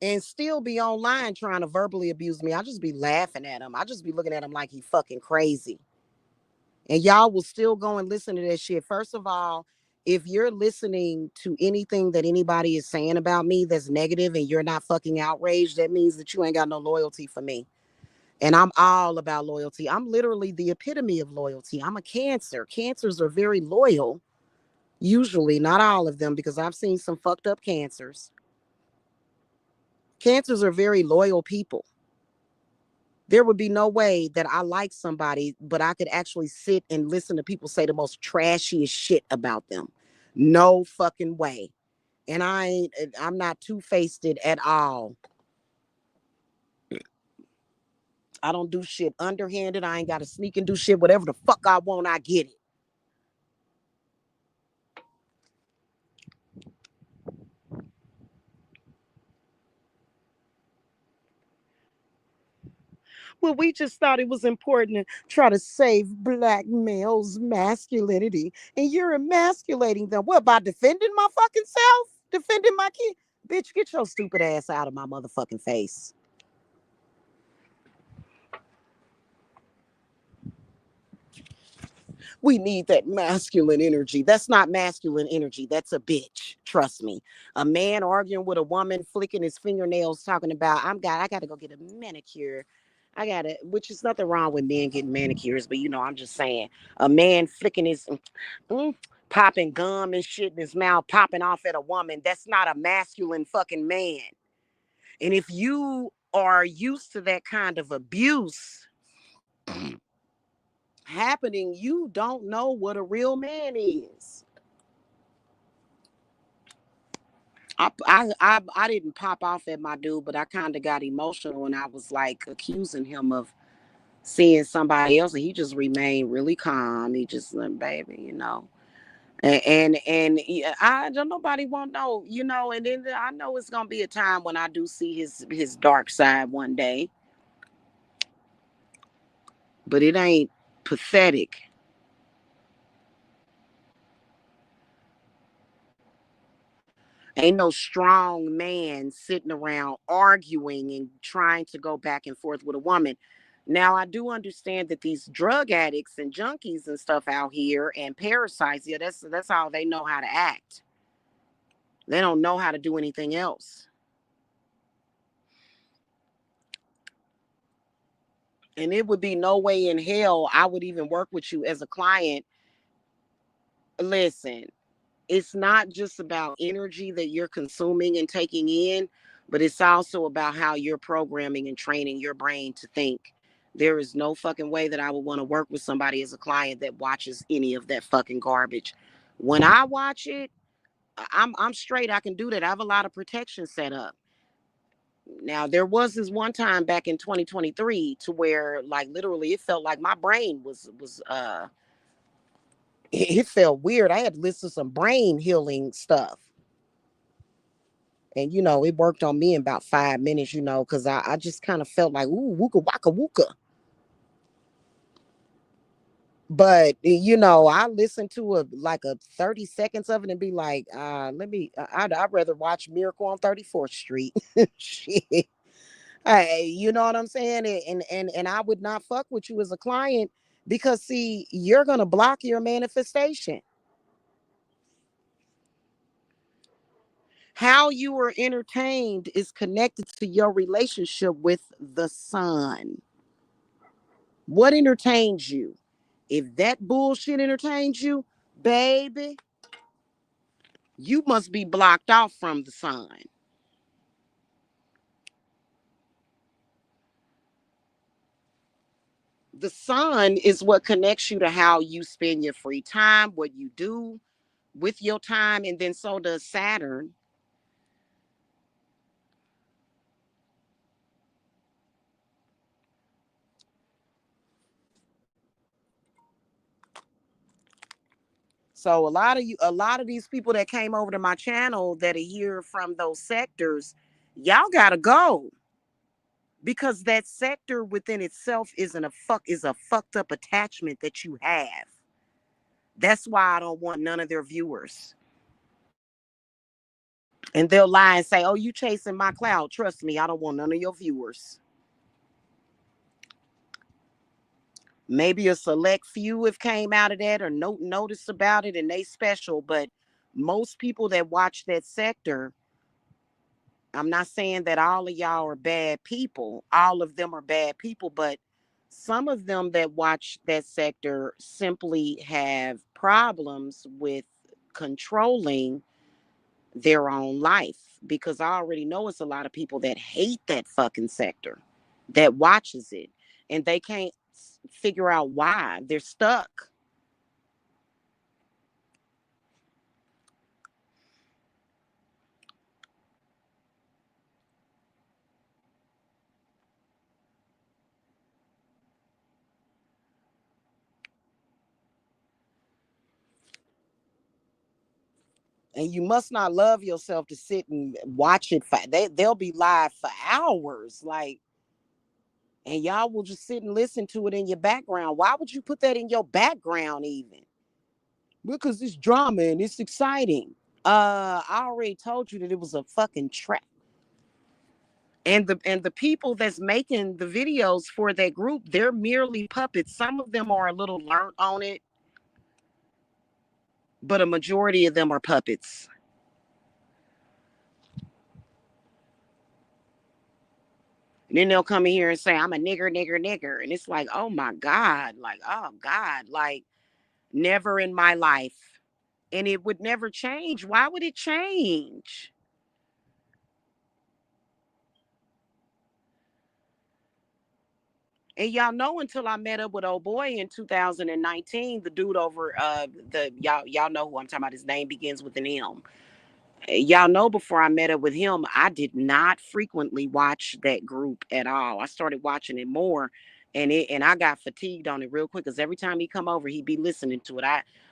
And still be online trying to verbally abuse me. I just be laughing at him. I just be looking at him like he fucking crazy. And y'all will still go and listen to that shit. First of all, if you're listening to anything that anybody is saying about me that's negative and you're not fucking outraged, that means that you ain't got no loyalty for me. And I'm all about loyalty. I'm literally the epitome of loyalty. I'm a Cancer. Cancers are very loyal, usually, not all of them, because I've seen some fucked up cancers. Cancers are very loyal people. There would be no way that I like somebody, but I could actually sit and listen to people say the most trashiest shit about them. No fucking way. And I'm not two-faced at all. I don't do shit underhanded. I ain't got to sneak and do shit. Whatever the fuck I want, I get it. Well, we just thought it was important to try to save black males' masculinity. And you're emasculating them. What, by defending my fucking self? Defending my kid? Bitch, get your stupid ass out of my motherfucking face. We need that masculine energy. That's not masculine energy. That's a bitch. Trust me. A man arguing with a woman, flicking his fingernails, talking about, I gotta go get a manicure. I gotta, which is nothing wrong with men getting manicures, but I'm just saying, a man flicking his mm, popping gum and shit in his mouth, popping off at a woman, that's not a masculine fucking man. And if you are used to that kind of abuse happening, you don't know what a real man is. I didn't pop off at my dude, but I kind of got emotional when I was like accusing him of seeing somebody else, and he just remained really calm. He just like, baby, and yeah, I don't nobody won't know, and then I know it's gonna be a time when I do see his dark side one day, but it ain't pathetic. Ain't no strong man sitting around arguing and trying to go back and forth with a woman. Now, I do understand that these drug addicts and junkies and stuff out here and parasites, yeah, that's how they know how to act. They don't know how to do anything else. And it would be no way in hell I would even work with you as a client. Listen, it's not just about energy that you're consuming and taking in, but it's also about how you're programming and training your brain to think. There is no fucking way that I would want to work with somebody as a client that watches any of that fucking garbage. When I watch it, I'm straight. I can do that. I have a lot of protection set up. Now there was this one time back in 2023 to where like literally it felt like my brain was it felt weird. I had to listen to some brain healing stuff. And it worked on me in about 5 minutes, because I just kind of felt like ooh wooka waka wooka. But I listened to a 30 seconds of it and be like, let me I'd rather watch Miracle on 34th Street. Shit. Hey, you know what I'm saying? And I would not fuck with you as a client because see, you're gonna block your manifestation. How you are entertained is connected to your relationship with the sun. What entertains you? If that bullshit entertains you, baby, you must be blocked off from the sun. The sun is what connects you to how you spend your free time, what you do with your time, and then so does Saturn. So a lot of these people that came over to my channel that are here from those sectors, y'all gotta go because that sector within itself is a fucked up attachment that you have. That's why I don't want none of their viewers. And they'll lie and say, "Oh, you chasing my clout." Trust me, I don't want none of your viewers. Maybe a select few have came out of that or notice about it and they special, but most people that watch that sector, I'm not saying that all of y'all are bad people. All of them are bad people, but some of them that watch that sector simply have problems with controlling their own life because I already know it's a lot of people that hate that fucking sector that watches it and they can't figure out why. They're stuck. And you must not love yourself to sit and watch it. They'll be live for hours. Like, and y'all will just sit and listen to it in your background. Why would you put that in your background even? Because it's drama and it's exciting. I already told you that it was a fucking trap. And the people that's making the videos for that group, they're merely puppets. Some of them are a little learned on it, but a majority of them are puppets. And then they'll come in here and say, I'm a nigger, nigger, nigger. And it's like, oh my God, like never in my life. And it would never change. Why would it change? And y'all know until I met up with old boy in 2019, the dude over the y'all know who I'm talking about. His name begins with an M. Y'all know before I met up with him, I did not frequently watch that group at all. I started watching it more and I got fatigued on it real quick because every time he come over, he'd be listening to it.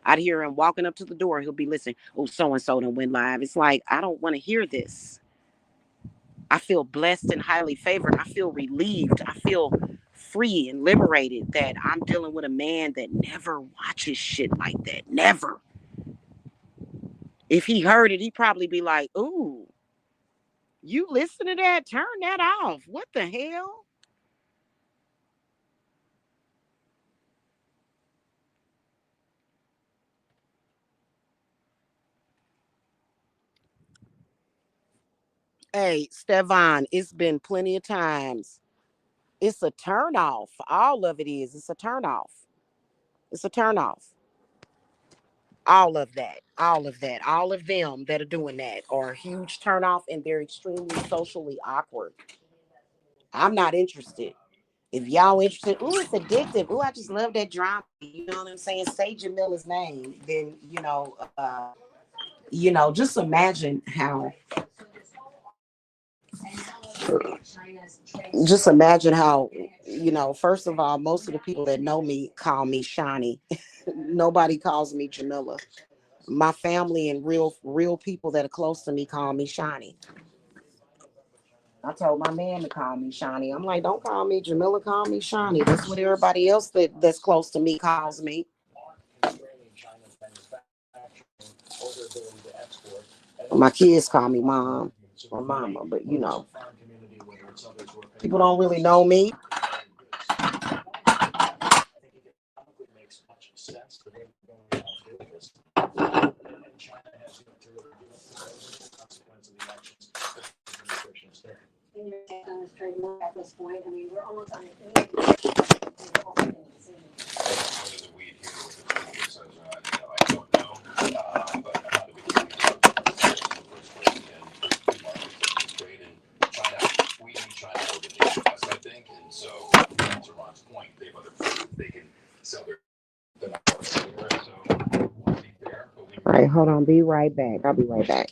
I'd hear him walking up to the door, he'll be listening. Oh, so and so done went live. It's like I don't want to hear this. I feel blessed and highly favored. I feel relieved. I feel free and liberated that I'm dealing with a man that never watches shit like that. Never. If he heard it, he'd probably be like, ooh, you listen to that? Turn that off. What the hell? Hey, Stevan, it's been plenty of times. It's a turn off. All of it is. It's a turn off. It's a turn off. All of that. All of that. All of them that are doing that are a huge turn off and they're extremely socially awkward. I'm not interested. If y'all interested, ooh, it's addictive. Ooh, I just love that drama. You know what I'm saying? Say Jamila's name. Then, just imagine how Just imagine how, first of all, most of the people that know me call me Shani. Nobody calls me Jamila. My family and real people that are close to me call me Shani. I told my man to call me Shani. I'm like, don't call me Jamila, call me Shani. That's what everybody else that's close to me calls me. My kids call me mom or mama, but people don't really know me. All right, hold on. Be right back. I'll be right back.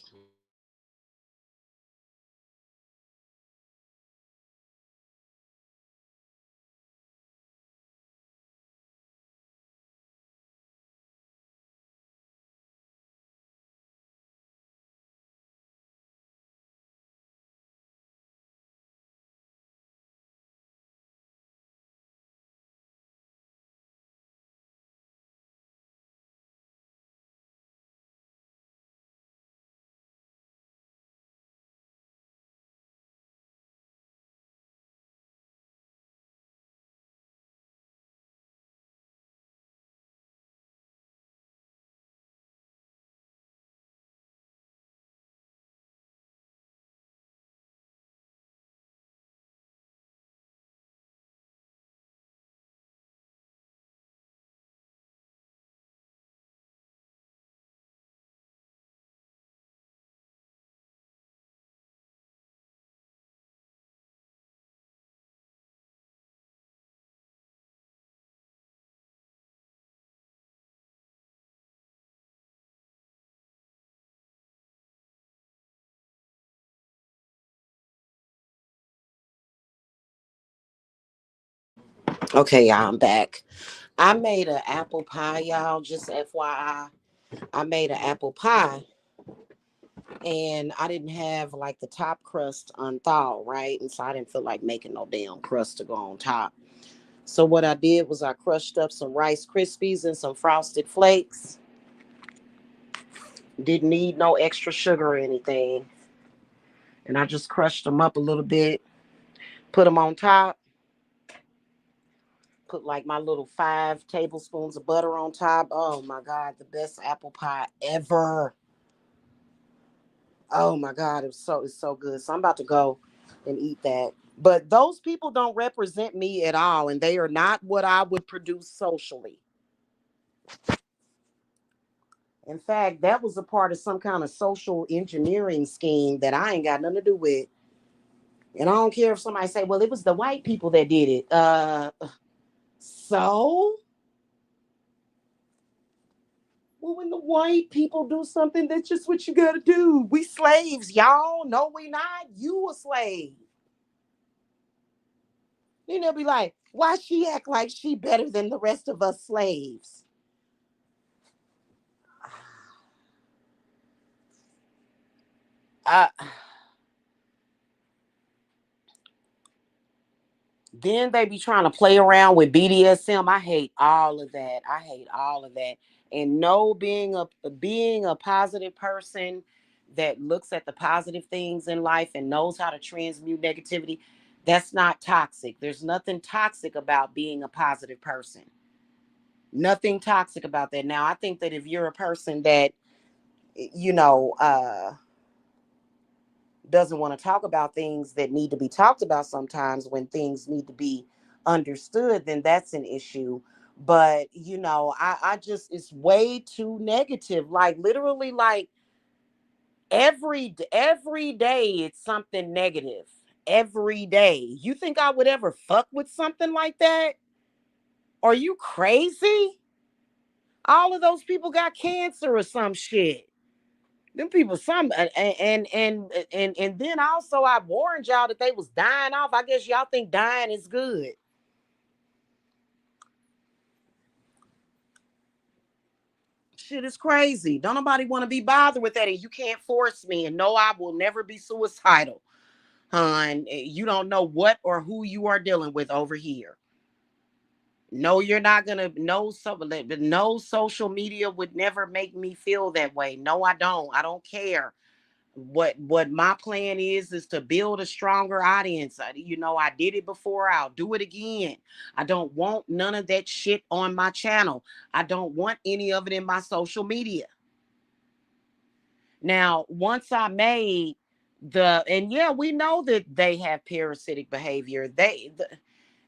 Okay, y'all, I'm back. I made an apple pie, y'all. Just FYI, I made an apple pie, and I didn't have like the top crust unthawed, right? And so I didn't feel like making no damn crust to go on top. So what I did was I crushed up some Rice Krispies and some Frosted Flakes. Didn't need no extra sugar or anything. And I just crushed them up a little bit, put them on top, put like my little 5 tablespoons of butter on top. Oh my God, the best apple pie ever. Oh my God, it's so good. So I'm about to go and eat that. But those people don't represent me at all, and they are not what I would produce socially. In fact, that was a part of some kind of social engineering scheme that I ain't got nothing to do with. And I don't care if somebody say, well, it was the white people that did it. So well, when the white people do something, that's just what you gotta do. We slaves, y'all. No, we not. You a slave. Then they'll be like, why she act like she better than the rest of us slaves? Uh, then they be trying to play around with BDSM. I hate all of that. I hate all of that. And no, being a positive person that looks at the positive things in life and knows how to transmute negativity, that's not toxic. There's nothing toxic about being a positive person. Nothing toxic about that. Now, I think that if you're a person that, you know, doesn't want to talk about things that need to be talked about sometimes when things need to be understood, then that's an issue. But, I just, it's way too negative. Like, literally, like, every day it's something negative. Every day. You think I would ever fuck with something like that? Are you crazy? All of those people got cancer or some shit. Them people, some and then also I warned y'all that they was dying off. I guess y'all think dying is good. Shit is crazy. Don't nobody want to be bothered with that, and you can't force me. And no, I will never be suicidal, hon. You don't know what or who you are dealing with over here. No, you're not gonna. No, no social media would never make me feel that way. No, I don't. I don't care. What my plan is to build a stronger audience. I did it before, I'll do it again. I don't want none of that shit on my channel. I don't want any of it in my social media. Now, once I made and yeah, we know that they have parasitic behavior.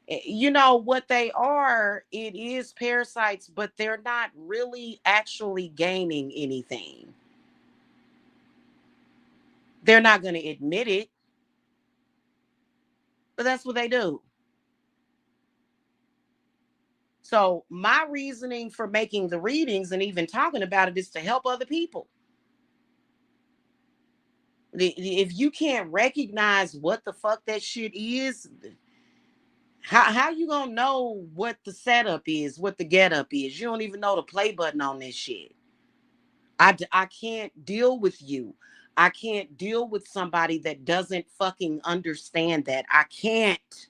You know what they are, it is parasites, but they're not really actually gaining anything. They're not going to admit it, but that's what they do. So my reasoning for making the readings and even talking about it is to help other people. If you can't recognize what the fuck that shit is, how you gonna know what the setup is, what the get up is? You don't even know the play button on this shit. I can't deal with you. I can't deal with somebody that doesn't fucking understand that. I can't.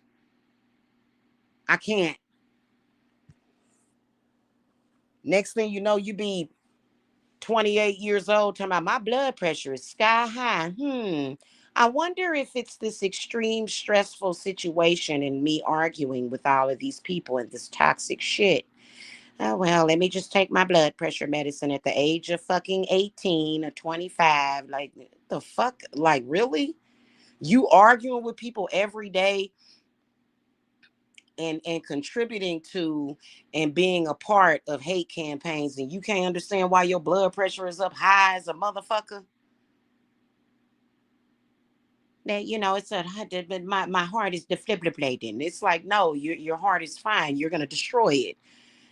I can't. Next thing you know, you be 28 years old talking about my blood pressure is sky high. I wonder if it's this extreme stressful situation and me arguing with all of these people and this toxic shit. Oh, well, let me just take my blood pressure medicine at the age of fucking 18 or 25. Like, the fuck? Like, really? You arguing with people every day and contributing to and being a part of hate campaigns, and you can't understand why your blood pressure is up high as a motherfucker? That it's but my heart is defibrillating. It's like, no, your heart is fine. You're gonna destroy it.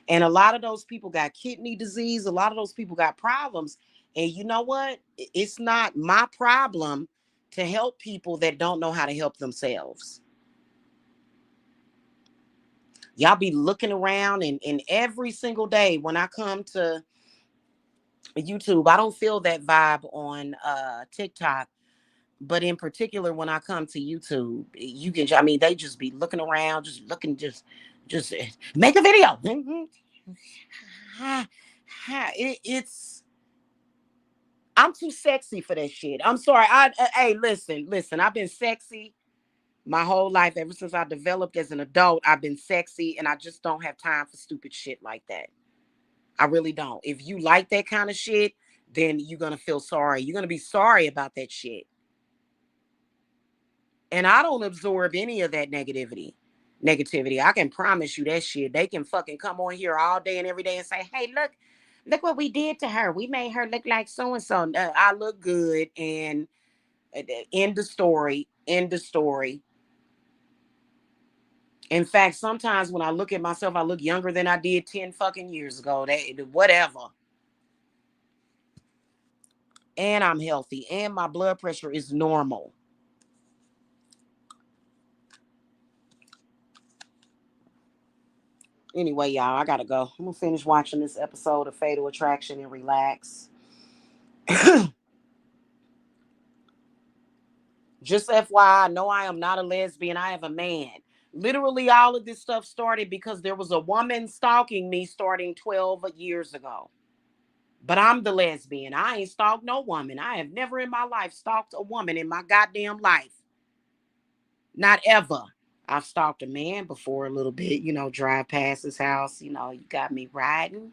And a lot of those people got kidney disease. A lot of those people got problems. And you know what? It's not my problem to help people that don't know how to help themselves. Y'all be looking around, and every single day when I come to YouTube, I don't feel that vibe on TikTok. But in particular, when I come to YouTube, they just be looking around, just looking, just make a video. It's I'm too sexy for that shit. I'm sorry. Hey, listen. I've been sexy my whole life. Ever since I developed as an adult, I've been sexy, and I just don't have time for stupid shit like that. I really don't. If you like that kind of shit, then you're gonna feel sorry. You're gonna be sorry about that shit. And I don't absorb any of that negativity. I can promise you that shit. They can fucking come on here all day and every day and say, hey, look what we did to her. We made her look like so and so. I look good, and end the story. End the story. In fact, sometimes when I look at myself, I look younger than I did 10 fucking years ago. Whatever. And I'm healthy, and my blood pressure is normal. Anyway, y'all, I gotta go. I'm gonna finish watching this episode of Fatal Attraction and relax. Just FYI, no, I am not a lesbian. I have a man. Literally, all of this stuff started because there was a woman stalking me starting 12 years ago. But I'm the lesbian. I ain't stalked no woman. I have never in my life stalked a woman in my goddamn life. Not ever. I've stalked a man before a little bit, drive past his house. You got me riding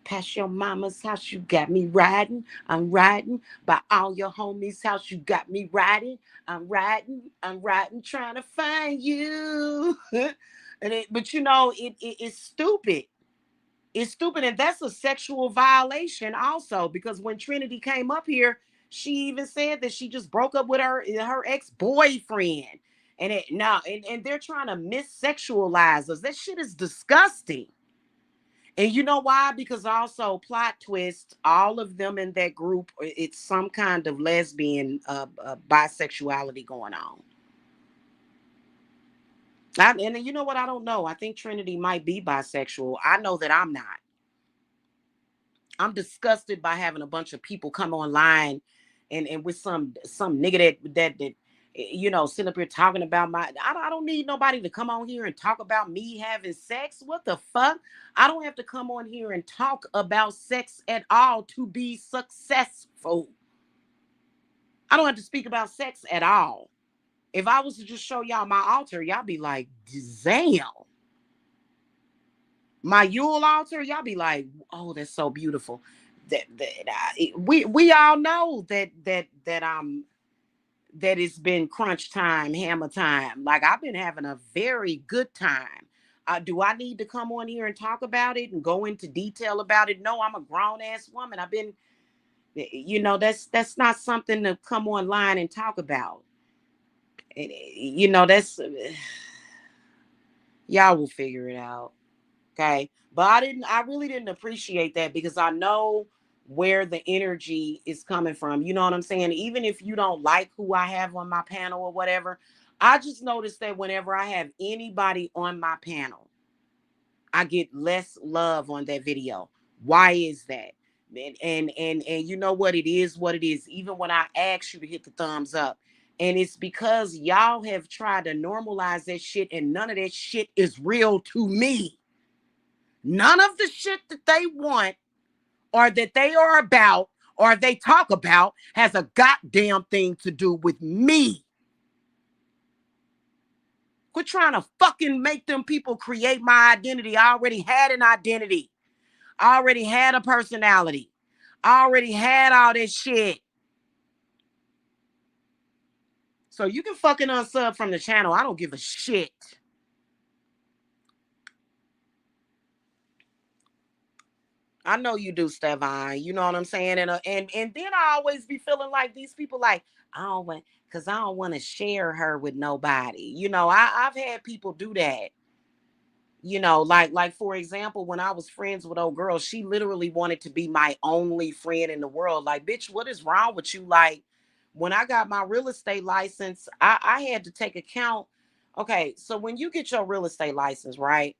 past your mama's house. You got me riding. I'm riding by all your homies' house. You got me riding. I'm riding, trying to find you. But it's stupid. It's stupid, and that's a sexual violation also, because when Trinity came up here, she even said that she just broke up with her ex-boyfriend. And and they're trying to missexualize us. That shit is disgusting. And you know why? Because also plot twist, all of them in that group, it's some kind of lesbian bisexuality going on. And you know what? I don't know. I think Trinity might be bisexual. I know that I'm not. I'm disgusted by having a bunch of people come online and with some nigga that sitting up here talking about I don't need nobody to come on here and talk about me having sex. What the fuck? I don't have to come on here and talk about sex at all to be successful. I don't have to speak about sex at all. If I was to just show y'all my altar, y'all be like, damn. My Yule altar, y'all be like, oh, that's so beautiful. We all know that it's been crunch time, hammer time. Like I've been having a very good time. Do I need to come on here and talk about it and go into detail about it? No, I'm a grown ass woman. I've been, that's not something to come online and talk about. That's y'all will figure it out. Okay. But I really didn't appreciate that because I know where the energy is coming from. You know what I'm saying? Even if you don't like who I have on my panel or whatever, I just noticed that whenever I have anybody on my panel, I get less love on that video. Why is that? And you know what it is. Even when I ask you to hit the thumbs up, and it's because y'all have tried to normalize that shit, and none of that shit is real to me. None of the shit that they want or that they are about or they talk about has a goddamn thing to do with me. Quit trying to fucking make them people create my identity. I already had an identity. I already had a personality. I already had all this shit. So you can fucking unsub from the channel. I don't give a shit. I know you do, Stefan. You know what I'm saying? And then I always be feeling like these people like, I don't want because I don't want to share her with nobody. I've had people do that. Like for example, when I was friends with old girl, she literally wanted to be my only friend in the world. Like, bitch, what is wrong with you? Like, when I got my real estate license, I had to take account. Okay, so when you get your real estate license, right?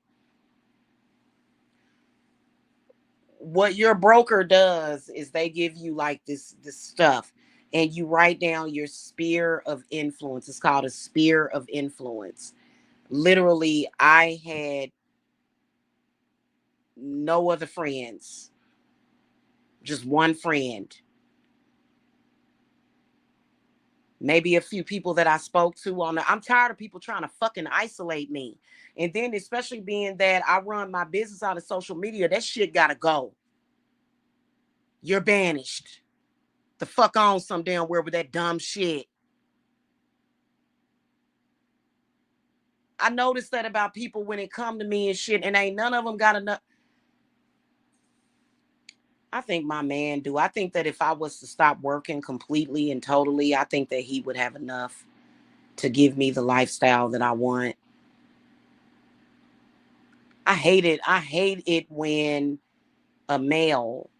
What your broker does is they give you like this stuff and you write down your sphere of influence. It's called a sphere of influence. Literally, I had no other friends, just one friend, maybe a few people that I spoke to I'm tired of people trying to fucking isolate me. And then especially being that I run my business out of social media, that shit gotta go. You're banished the fuck on some damn where with that dumb shit. I noticed that about people when it come to me and shit, and ain't none of them got enough. I think my man do. I think that if I was to stop working completely and totally, I think that he would have enough to give me the lifestyle that I want. I hate it. I hate it when a male,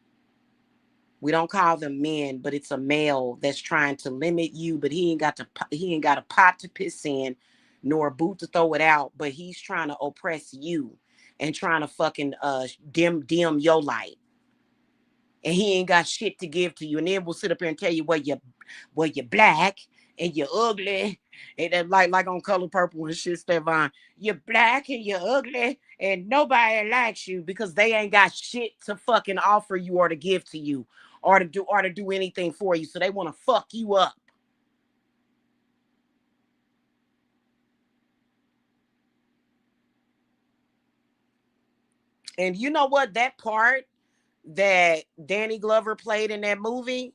we don't call them men, but it's a male that's trying to limit you, but he ain't got a pot to piss in, nor a boot to throw it out, but he's trying to oppress you and trying to fucking dim your light. And he ain't got shit to give to you. And then we'll sit up here and tell you you're black and you're ugly. And then like on Color Purple and shit, Stefan, you're black and you're ugly and nobody likes you because they ain't got shit to fucking offer you or to give to you or to do anything for you. So they want to fuck you up. And you know what? That part that Danny Glover played in that movie,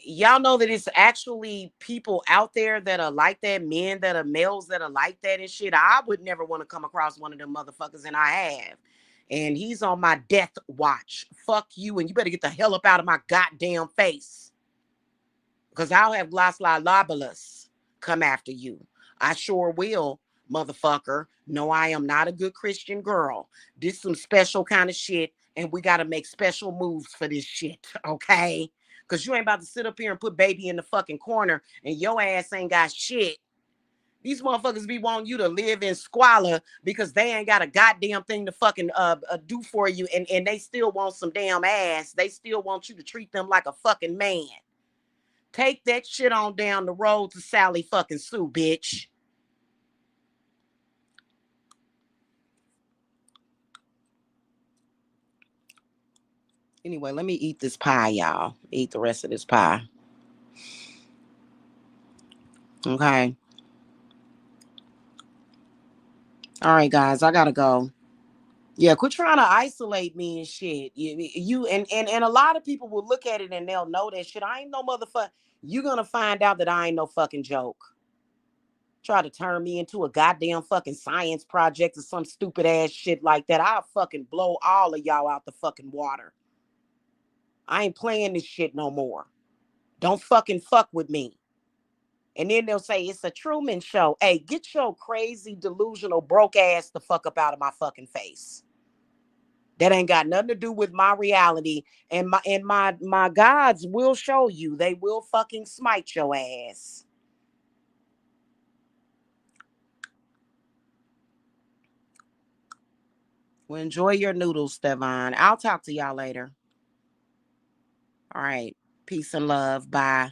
y'all know that it's actually people out there that are like that, men that are males that are like that and shit. I would never want to come across one of them motherfuckers, and I have. And he's on my death watch. Fuck you, and you better get the hell up out of my goddamn face. Because I'll have Gloss Lobolus come after you. I sure will. motherfucker. No, I am not a good Christian girl. This some special kind of shit, and we got to make special moves for this shit, okay? Because you ain't about to sit up here and put baby in the fucking corner and your ass ain't got shit. These motherfuckers be wanting you to live in squalor because they ain't got a goddamn thing to fucking do for you, and they still want some damn ass. They still want you to treat them like a fucking man. Take that shit on down the road to Sally fucking Sue, bitch. Anyway, let me eat this pie, y'all. Eat the rest of this pie. Okay. All right, guys, I gotta go. Yeah, quit trying to isolate me and shit. You and a lot of people will look at it and they'll know that shit. I ain't no motherfucker. You gonna find out that I ain't no fucking joke. Try to turn me into a goddamn fucking science project or some stupid ass shit like that. I'll fucking blow all of y'all out the fucking water. I ain't playing this shit no more. Don't fucking fuck with me. And then they'll say it's a Truman show. Hey, get your crazy, delusional, broke ass the fuck up out of my fucking face. That ain't got nothing to do with my reality. And my gods will show you. They will fucking smite your ass. Well, enjoy your noodles, Stevan. I'll talk to y'all later. All right. Peace and love. Bye.